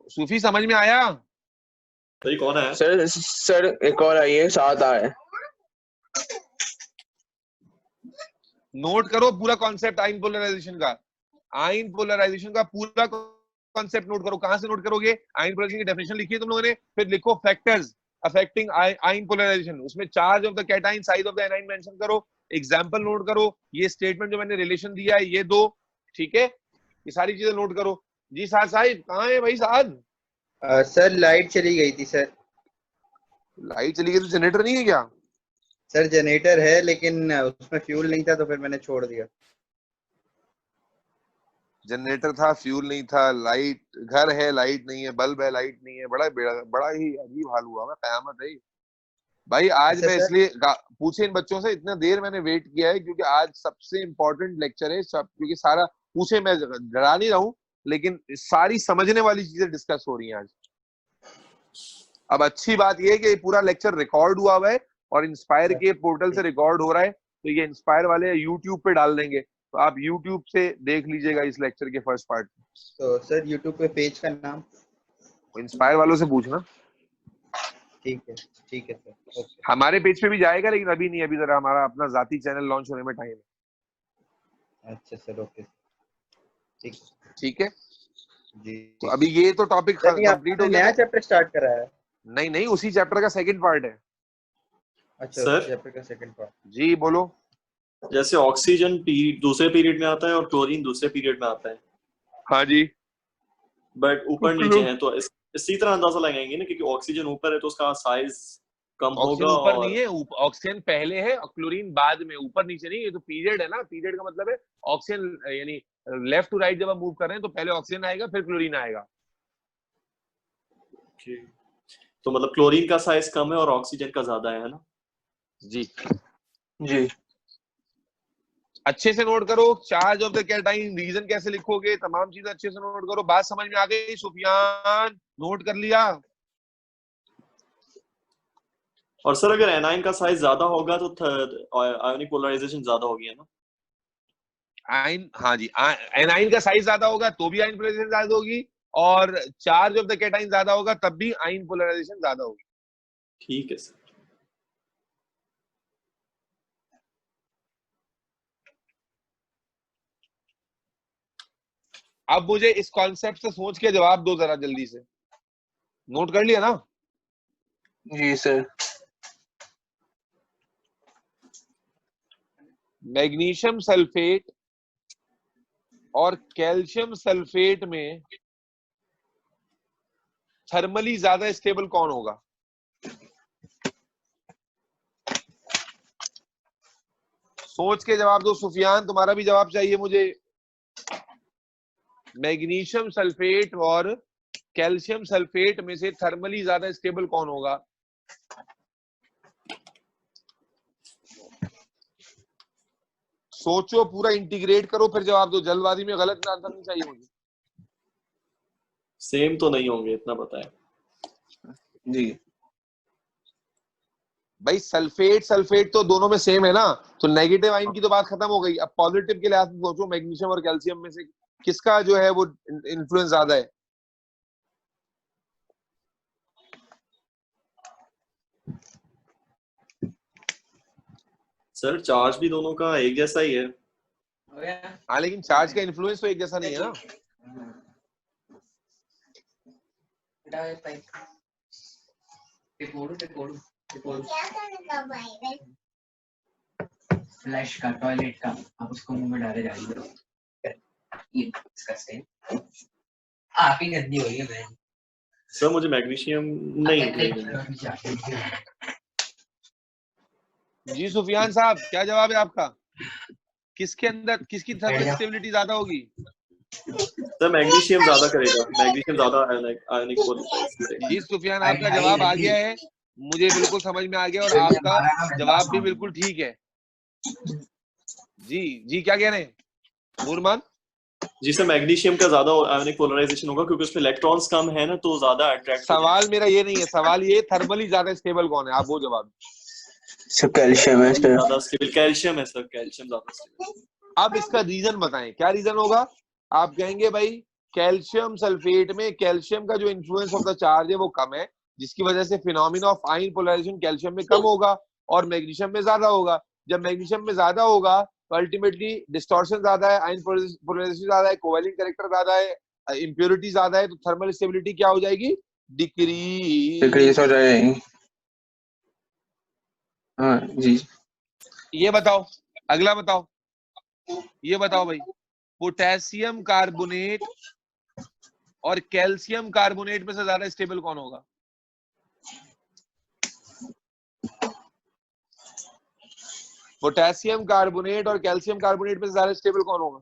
सूफी समझ में आया? सर कौन है? सर एक और आई है, 7 आए। नोट करो पूरा कॉन्सेप्ट आयन पोलराइजेशन का। आयन पोलराइजेशन का पूरा कॉन्सेप्ट नोट करो। कहां से नोट करोगे? आयन पोलराइजेशन की डेफिनेशन लिखी है तुम लोगों ने, फिर लिखो फैक्टर्स अफेक्टिंग आयन पोलराइजेशन, उसमें charge of the cation, size of the A9 mention करो, एग्जांपल नोट करो, ये स्टेटमेंट जो मैंने रिलेशन दिया है ये दो, ठीक है, ये सारी चीजें नोट करो। जी साहब कहाँ है भाई साहब? सर लाइट चली गई थी सर। लाइट चली गई तो जनरेटर नहीं है क्या? सर जनरेटर है लेकिन उसमें फ्यूल नहीं था तो फिर मैंने छोड़ दिया। जनरेटर था, फ्यूल नहीं था, लाइट, घर है लाइट नहीं है, बल्ब है लाइट नहीं है, बड़ा ही अजीब हाल हुआ। मैं कयामत है भाई। आज अच्छा मैं सर। इसलिए पूछे इन बच्चों से, इतना देर मैंने वेट किया है क्योंकि आज सबसे इम्पोर्टेंट लेक्चर है सब, क्योंकि सारा पूछे, मैं डरा नहीं रहा हूं लेकिन सारी समझने वाली चीजें डिस्कस हो रही हैं आज। अब अच्छी बात यह है कि पूरा लेक्चर रिकॉर्ड हुआ है और इंस्पायर के पोर्टल से रिकॉर्ड हो रहा है, तो ये इंस्पायर वाले यूट्यूब पे डाल देंगे, तो आप यूट्यूब से देख लीजिएगा इस लेक्चर के फर्स्ट पार्ट। तो सर यूट्यूब पे पेज का नाम इंस्पायर वालों से पूछना। ठीक है सर, ओके। हमारे पेज पे भी जाएगा लेकिन अभी नहीं, अभी जरा हमारा अपना जाती चैनल लॉन्च होने में टाइम है। अच्छा सर, ओके ठीक है जी। तो अभी ये तो टॉपिक कंप्लीट हो गया। नया चैप्टर स्टार्ट करा है? नहीं, उसी चैप्टर का सेकंड पार्ट है। अच्छा सर चैप्टर का सेकंड पार्ट। जी बोलो। जैसे ऑक्सीजन दूसरे पीरियड में आता है और क्लोरीन दूसरे पीरियड में आता है, हाँ जी, बट ऊपर नीचे है, तो इसी तरह अंदाजा लगाएंगे ना, क्योंकि ऑक्सीजन ऊपर है तो उसका साइज कम होगा। ऑक्सीजन ऊपर और नहीं है, ऑक्सीजन पहले है और क्लोरीन बाद में, ऊपर नीचे नहीं। ये तो पीरियड है ना, पीरियड का मतलब है ऑक्सीजन यानी लेफ्ट टू राइट जब हम मूव कर रहे हैं तो पहले ऑक्सीजन आएगा फिर क्लोरीन आएगा। तो मतलब क्लोरीन का साइज कम है और ऑक्सीजन का ज्यादा है ना? जी अच्छे से नोट करो। Charge of the cation, reason कैसे लिखोगे, तमाम चीजें अच्छे से नोट करो। बात समझ में आ गई सुफियान? नोट कर लिया? और सर अगर एनाइन का साइज ज्यादा होगा तो आयोनिक पोलराइजेशन ज्यादा होगी, है ना? आयन, हाँ जी, एनाइन का साइज ज्यादा होगा तो भी आयन पोलराइजेशन ज्यादा होगी, और चार्ज ऑफ द कैटाइन ज्यादा होगा तब भी आयन पोलराइजेशन ज्यादा होगी। ठीक है सर। अब मुझे इस कॉन्सेप्ट से सोच के जवाब दो जरा जल्दी से। नोट कर लिया ना? जी सर। मैग्नीशियम सल्फेट और कैल्शियम सल्फेट में थर्मली ज्यादा स्टेबल कौन होगा? सोच के जवाब दो सुफियान, तुम्हारा भी जवाब चाहिए मुझे। मैग्नीशियम सल्फेट और कैल्शियम सल्फेट में से थर्मली ज्यादा स्टेबल कौन होगा? सोचो, पूरा इंटीग्रेट करो फिर जवाब दो। जल्दबाजी में गलत आंसर नहीं चाहिए मुझे। सेम तो नहीं होंगे, इतना पता है जी भाई सल्फेट तो दोनों में सेम है ना, तो नेगेटिव आयन की तो बात खत्म हो गई। अब पॉजिटिव के लिहाज से सोचो, मैग्नीशियम और कैल्शियम में से किसका जो है वो इन्फ्लुएंस ज्यादा है? सर चार्ज भी दोनों का एक जैसा ही है। हाँ लेकिन चार्ज का इन्फ्लुएंस तो एक जैसा नहीं है ना। फ्लैश का, टॉयलेट का, आप उसको मुंह में डाले जाएंगे। ये डिस्गस्टिंग। आप ही गंदी हो रही है। मैं सर मुझे मैग्नीशियम नहीं। जी सुफियान साहब, क्या जवाब है आपका? किसके अंदर किसकी थर्मल स्टेबिलिटी ज्यादा होगी? सर मैग्नीशियम ज्यादा करेगा, मैग्नीशियम ज्यादा आयोनिक पोलराइजेशन। जी सुफियान, आपका जवाब आ गया है, मुझे बिल्कुल समझ में आ गया, और आपका जवाब भी बिल्कुल ठीक है। जी क्या कह रहे हैं नूरमान? जी सर, मैग्नीशियम का ज्यादा आयोनिक पोलराइजेशन होगा क्योंकि उसमें इलेक्ट्रॉन्स कम है ना, तो ज्यादा अट्रैक्ट। सवाल मेरा ये नहीं है, सवाल ये थर्मली ज्यादा स्टेबल कौन है, आप वो जवाब। सर कैल्शियम है सर। ज्यादा स्टेबल कैल्शियम है सर, कैल्शियम ज्यादा स्टेबल। अब इसका रीजन बताएं, क्या रीजन होगा? आप कहेंगे भाई कैल्शियम सल्फेट में कैल्शियम का जो इन्फ्लुएंस ऑफ द चार्ज है वो कम है, जिसकी वजह से phenomena of ion polarization calcium में कम होगा और मैग्नीशियम में ज्यादा होगा। जब मैग्नीशियम में ज्यादा होगा तो अल्टीमेटली डिस्टॉर्शन ज्यादा है, आयन पोलराइजेशन ज्यादा है, कोवेलेंट कैरेक्टर ज्यादा है, इम्प्योरिटी ज्यादा है, तो थर्मल स्टेबिलिटी क्या हो जाएगी? डिक्रीज हो जाएगी। हाँ जी। ये बताओ, अगला बताओ, ये बताओ भाई, पोटेशियम कार्बोनेट और कैल्शियम कार्बोनेट में से ज्यादा स्टेबल कौन होगा? पोटेशियम कार्बोनेट और कैल्शियम कार्बोनेट में से ज्यादा स्टेबल कौन होगा?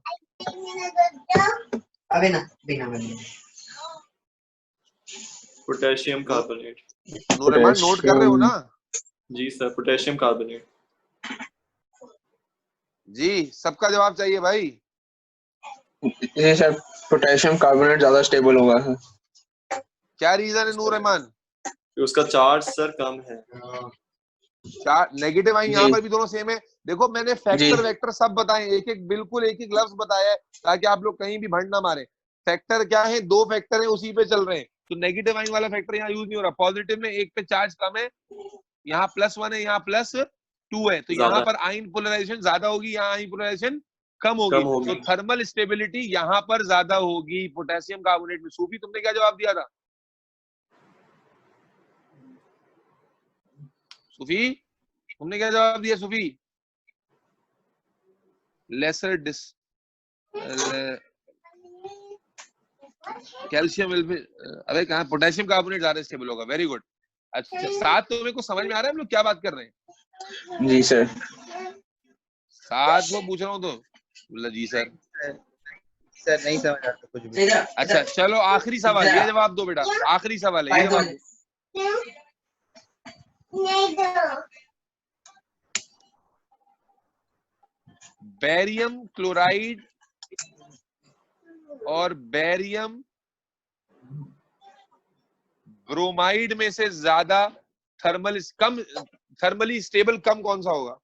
अबे ना बिना बने पोटेशियम कार्बोनेट। नूरमान नोट कर रहे हो ना? जी सर, पोटेशियम कार्बोनेट। जी, सबका जवाब चाहिए भाई। ये सर पोटेशियम कार्बोनेट ज्यादा स्टेबल होगा सर। क्या रीजन है नूरमान? उसका चार्ज सर कम है। नेगेटिव आई यहाँ पर भी दोनों सेम है। देखो मैंने फैक्टर जी। वेक्टर सब बताए, एक एक बिल्कुल एक एक लफ्ज बताया है ताकि आप लोग कहीं भी भंड ना मारे। फैक्टर क्या है? दो फैक्टर है, उसी पे चल रहे हैं, तो नेगेटिव आई वाला फैक्टर यहाँ यूज नहीं हो रहा। पॉजिटिव में एक पे चार्ज कम है, यहाँ +1 है, यहाँ +2 है, तो यहाँ पर आयन पोलराइजेशन ज्यादा होगी, यहाँ आयन पोलराइजेशन कम होगी, तो थर्मल स्टेबिलिटी यहाँ पर ज्यादा होगी पोटेशियम कार्बोनेट में। सूफी तुमने क्या जवाब दिया था? सूफी तुमने क्या जवाब दिया? Sufi lesser this calcium will be, अबे कहाँ, पोटेशियम कार्बोनेट ज्यादा स्टेबल होगा। Very good. अच्छा, साथ तो मेरे को समझ में आ रहा है हम लोग क्या बात कर रहे हैं? जी सर। साथ वो पूछ रहा हूँ तो बोला जी सर। सर नहीं समझ आता कुछ भी। अच्छा चलो आखिरी सवाल, ये जवाब दो बेटा, आखिरी सवाल है, ये जवाब दो। बेरियम क्लोराइड और बेरियम ब्रोमाइड में से ज्यादा थर्मली स्टेबल कम कौन सा होगा?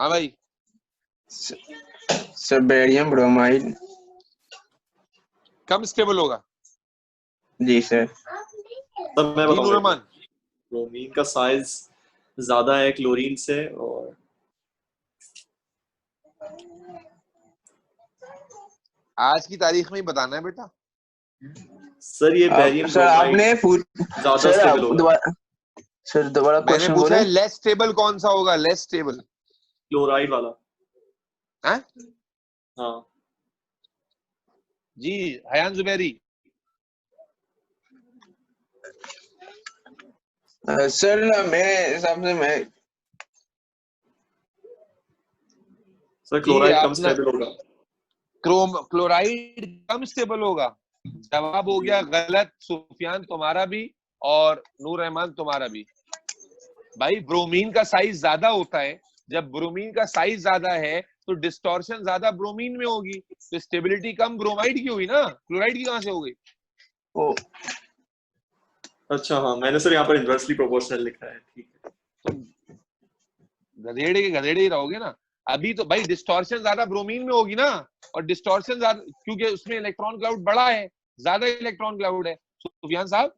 हाँ भाई सर बेरियम ब्रोमाइड कम स्टेबल होगा। जी सर। तब मैं जी नूरमान, ब्रोमीन का साइज ज्यादा है क्लोरीन से, और आज की तारीख में ही बताना है बेटा। सर ये बेरियम सर आपने ज्यादा स्टेबल होगा। सर दोबारा मैंने क्वेश्चन पूछा बोले। है लेस स्टेबल कौन सा होगा? लेस स्टेबल क्लोराइड वाला। हाँ हाँ जी, हयान जुबैरी। सर मेरे हिसाब से मैं सर क्लोराइड कम स्टेबल होगा। क्लोराइड कम स्टेबल होगा। जवाब हो गया गलत, सुफियान तुम्हारा भी और नूर रहमान तुम्हारा भी। भाई ब्रोमीन का साइज ज्यादा होता है, जब ब्रोमीन का साइज ज्यादा है तो डिस्टॉर्शन ज्यादा ब्रोमीन में होगी, तो स्टेबिलिटी कम ब्रोमाइड की हुई ना, क्लोराइड की कहां से हो गई? ओ अच्छा हाँ, मैंने सर यहाँ पर इनवर्सली प्रोपोर्शनल लिखा है। ठीक है, तो गधेड़े के गधेड़े ही रहोगे ना। अभी तो भाई डिस्टॉर्शन ज्यादा ब्रोमीन में होगी ना, और डिस्टॉर्शन ज्यादा क्योंकि उसमें इलेक्ट्रॉन क्लाउड बड़ा है, ज्यादा इलेक्ट्रॉन क्लाउड है। सुफियान साहब,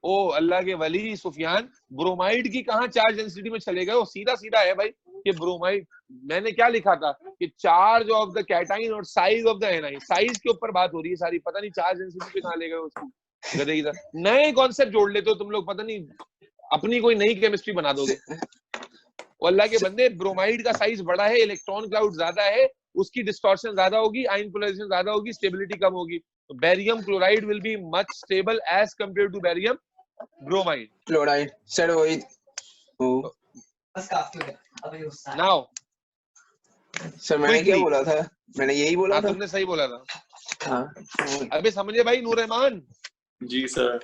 ओ अल्लाह के वली सुफियान, ब्रोमाइड की कहां चार्ज डेंसिटी में चले गए? वो सीधा सीधा है भाई कि ब्रोमाइड, मैंने क्या लिखा था कि चार्ज ऑफ द कैटाइन और size of the A9, size के ऊपर बात हो रही है सारी, पता नहीं चार्ज डेंसिटी पे कहां ले गए उसको, गधे की तरह। नए कॉन्सेप्ट जोड़ लेते हो तुम लोग, पता नहीं अपनी कोई नई केमिस्ट्री बना दोगे। अल्लाह के बंदे, ब्रोमाइड का साइज बड़ा है, इलेक्ट्रॉन क्लाउड ज्यादा है, उसकी डिस्टॉर्शन ज्यादा होगी, आयन पोलराइजेशन ज्यादा होगी, स्टेबिलिटी कम होगी। तो barium chloride will be much stable as compare to barium bromide. Chloride sir वही। बस काफी हो गया, अभी गुस्सा है। नाउ सर मैंने क्या बोला था? मैंने यही बोला था। तुमने सही बोला था। हाँ अबे समझे भाई नूर रहमान? जी सर।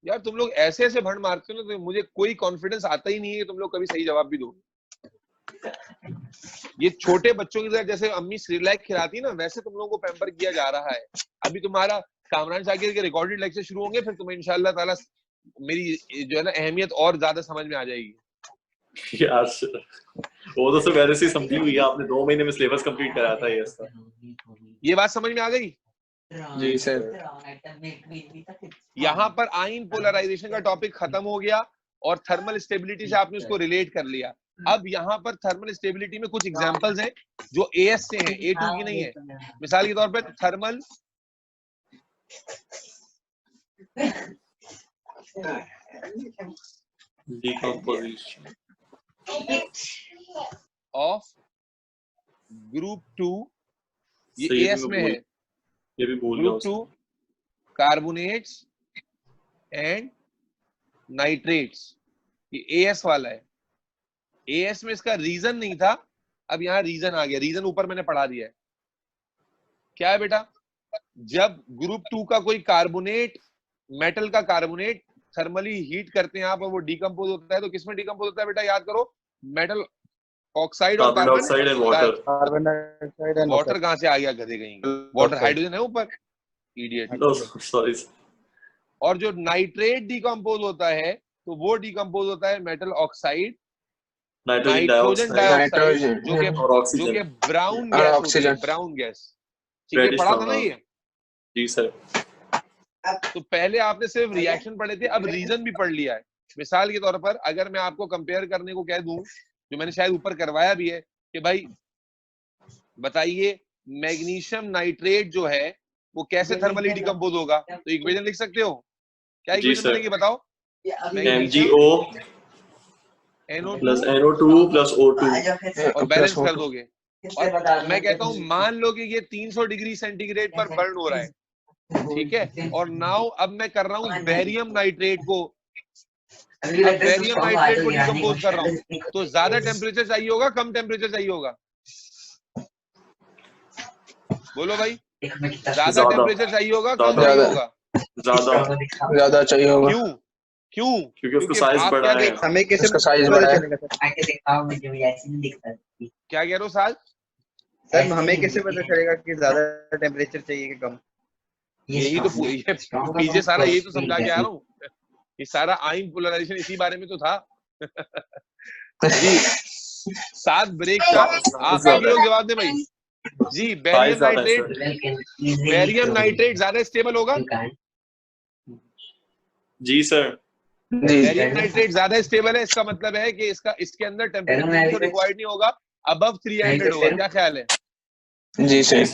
यार तुम लोग ऐसे ऐसे भंड मारते हो ना, तो मुझे कोई कॉन्फिडेंस आता ही नहीं है कि तुम लोग कभी सही जवाब भी दो। ये छोटे बच्चों की तरह जैसे अम्मी सिरलैक खिलाती है ना, वैसे तुम लोगों को पैम्पर किया जा रहा है। अभी तुम्हारा कामरान शाकिर के रिकॉर्डेड लेक्चर शुरू होंगे, फिर तुम्हें इंशाल्लाह ताला मेरी जो है ना अहमियत और ज्यादा समझ में आ जाएगी। यार सर, वो तो सर वैसे ही समझी हुई है, आपने 2 महीने में सिलेबस कंप्लीट कराया था ये इसका। ये बात समझ में आ गई? जी सर। यहाँ पर आयन पोलराइजेशन का टॉपिक खत्म हो गया और थर्मल स्टेबिलिटी से आपने उसको रिलेट कर लिया। अब यहाँ पर थर्मल स्टेबिलिटी में कुछ एग्जांपल्स हैं जो AS से हैं, A2 की नहीं है। मिसाल के तौर पे थर्मल डिकम्पोजिशन ऑफ ग्रुप 2, ये सही AS में है। ये भी भूल गया ग्रुप 2 कार्बोनेट्स एंड नाइट्रेट्स, ये AS वाला है। AS में इसका रीजन नहीं था, अब यहाँ रीजन आ गया। रीजन ऊपर मैंने पढ़ा दिया है। क्या है बेटा? जब ग्रुप 2 का कोई कार्बोनेट, मेटल का कार्बोनेट थर्मली हीट करते हैं आप और वो डिकम्पोज होता है, तो किसमें डिकम्पोज होता है बेटा? याद करो, मेटल ऑक्साइड और carbon dioxide and water. Carbon dioxide and water कहाँ से आ गया गधे कहीं? वाटर हाइड्रोजन है ऊपर, इडियट। सॉरी। और जो नाइट्रेट डिकम्पोज होता है तो वो डिकम्पोज होता है metal oxide, nitrogen nitrogen dioxide dioxide और जो ऑक्सीजन कि ब्राउन और गैस होती है, ऑक्सीजन। Brown gas. ठीक है, Reddish पढ़ा था brown, ना ये? जी सर। तो पहले आपने सिर्फ रिएक्शन पढ़े थे, अब रीजन भी पढ़ लिया है। मिसाल के तौर पर अगर मैं आपको कंपेयर करने को कह दूं, जो मैंने शायद ऊपर करवाया भी है, कि भाई बताइए मैग्नीशियम नाइट्रेट जो है वो कैसे थर्मली डिकम्पोज होगा, तो इक्वेशन लिख सकते हो? क्या जी इक्वेशन सर। बनेगी बताओ? MgO NO2 plus NO2 plus O2 और बैलेंस कर दोगे। और मैं कहता हूं मान लो कि ये 300 डिग्री सेंटीग्रेड पर बर्न हो रहा है, ठीक है, और नाउ अब मैं कर रहा हूँ बेरियम नाइट्रेट को, बेरियम नाइट्रेट को डिकम्पोज कर रहा हूँ, तो ज्यादा टेम्परेचर चाहिए होगा, कम टेम्परेचर चाहिए होगा? बोलो भाई, ज्यादा टेम्परेचर चाहिए होगा, कम ज्यादा। चाहिए होगा? ज्यादा चाहिए होगा। क्यों? क्यों? क्योंकि उसका साइज आप बड़ा क्या है। कह- हमें कैसे इसका साइज पता बड़ा है। चलेगा सर? क्या कह रहे हो साल? सर हमें कैसे पता चलेगा कि ज्यादा टेम्परेचर चाहिए कि कम? यही तो पीछे सारा यही तो समझा के आ रहा हूँ। ये सारा आयन पोलराइजेशन इसी बारे में तो था। जी 7 ब्रेक का आप बाकी लोग जवाब दे भाई। जी साइज बेरियम ज्यादा है नाइट्रेट, बेरियम नाइट्रेट ज्यादा स्टेबल होगा? जी सर। बेरियम नाइट्रेट ज्यादा स्टेबल है, इसका मतलब है कि इसके अंदर टेम्परेचर रिक्वायर्ड नहीं होगा, अबव 300 होगा। क्या ख्याल है? जी सर।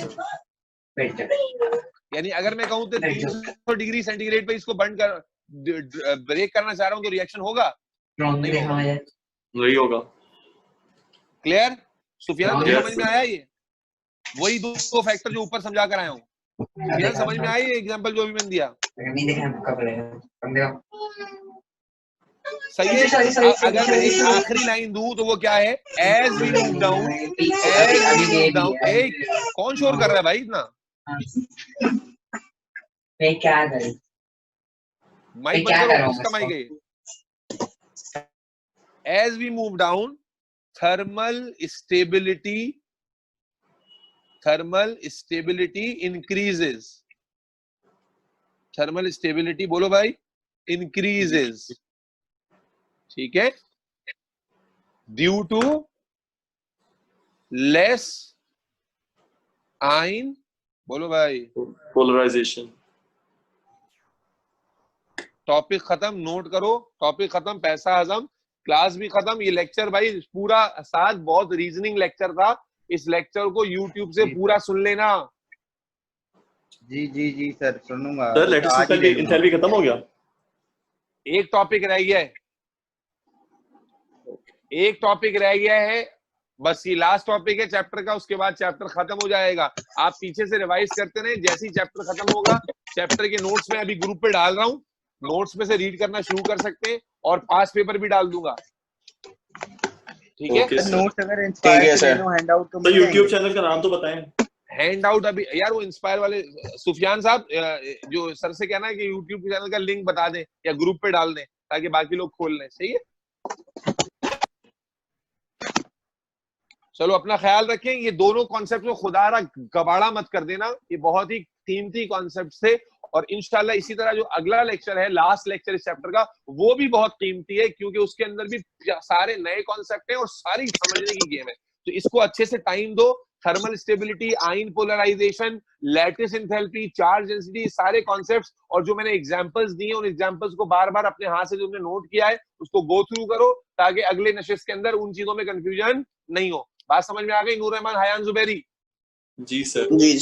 यानी अगर मैं कहूं तो 300 डिग्री सेंटीग्रेड पे इसको बर्न कर ब्रेक करना चाह रहा हूं तो रिएक्शन होगा? वही होगा। क्लियर? सुफियान Yes, समझ में आया? ये वही दो फैक्टर जो ऊपर समझा कर आया हूँ। सुफियान समझ में आया ये एग्जांपल जो अभी मैंने दिया? सही है। अगर मैं एक आखिरी लाइन दूं तो वो क्या है? एज वी मूव डाउन, कौन शोर कर रहा है भाई इतना? क्या करूं? माइक बंद करो, किसका माइक है? As we move down thermal stability increases. Thermal stability बोलो भाई, इंक्रीजेस। ठीक है, ड्यू टू लेस आयन, बोलो भाई। पोलराइजेशन। टॉपिक खत्म, नोट करो। टॉपिक खत्म, पैसा हजम, क्लास भी खत्म। ये लेक्चर भाई पूरा साथ बहुत रीजनिंग लेक्चर था। इस लेक्चर को YouTube से पूरा सुन लेना। जी जी जी सर सुनूंगा। सर लेटेस्ट इंटरव्यू खत्म हो गया? एक टॉपिक रह गया है, एक टॉपिक रह गया है बस। ये लास्ट टॉपिक है चैप्टर का, उसके बाद चैप्टर खत्म हो जाएगा। आप पीछे से रिवाइज करते रहे, जैसे ही चैप्टर खत्म होगा चैप्टर के नोट्स में अभी ग्रुप पे डाल रहा हूँ, नोट्स में से रीड करना शुरू कर सकते हैं और पास पेपर भी डाल दूंगा। ठीक है? नोट्स अगर इंस्पायर से लेना हैंड आउट तो YouTube चैनल का नाम तो बताएं। हैंड आउट अभी यार वो इंस्पायर वाले सुफियान साहब जो सर से कहना है कि YouTube चैनल का लिंक बता दें या ग्रुप पे डाल दें ताकि बाकी लोग खोल लें। सही है? चलो अपना ख्याल रखें। ये दोनों कॉन्सेप्ट को खुदारा गबाड़ा मत कर देना, ये बहुत ही कीमती कॉन्सेप्ट थे। और इंशाल्लाह इसी तरह जो अगला लेक्चर है, लास्ट लेक्चर इस चैप्टर का, वो भी बहुत कीमती है क्योंकि उसके अंदर भी सारे नए कॉन्सेप्ट हैं और सारी समझने की गेम है। तो इसको अच्छे से टाइम दो, thermal stability, ion polarization, lattice enthalpy, charge density, सारे कॉन्सेप्ट्स और जो मैंने एग्जांपल्स दिए उन एग्जांपल्स को बार बार अपने हाथ से जो तुमने नोट किया है उसको गो थ्रू करो ताकि अगले नशिस्त के अंदर उन चीजों में कंफ्यूजन नहीं हो। बात समझ में आ गई नूर रहमान, हयान जुबैरी? जी सर। जी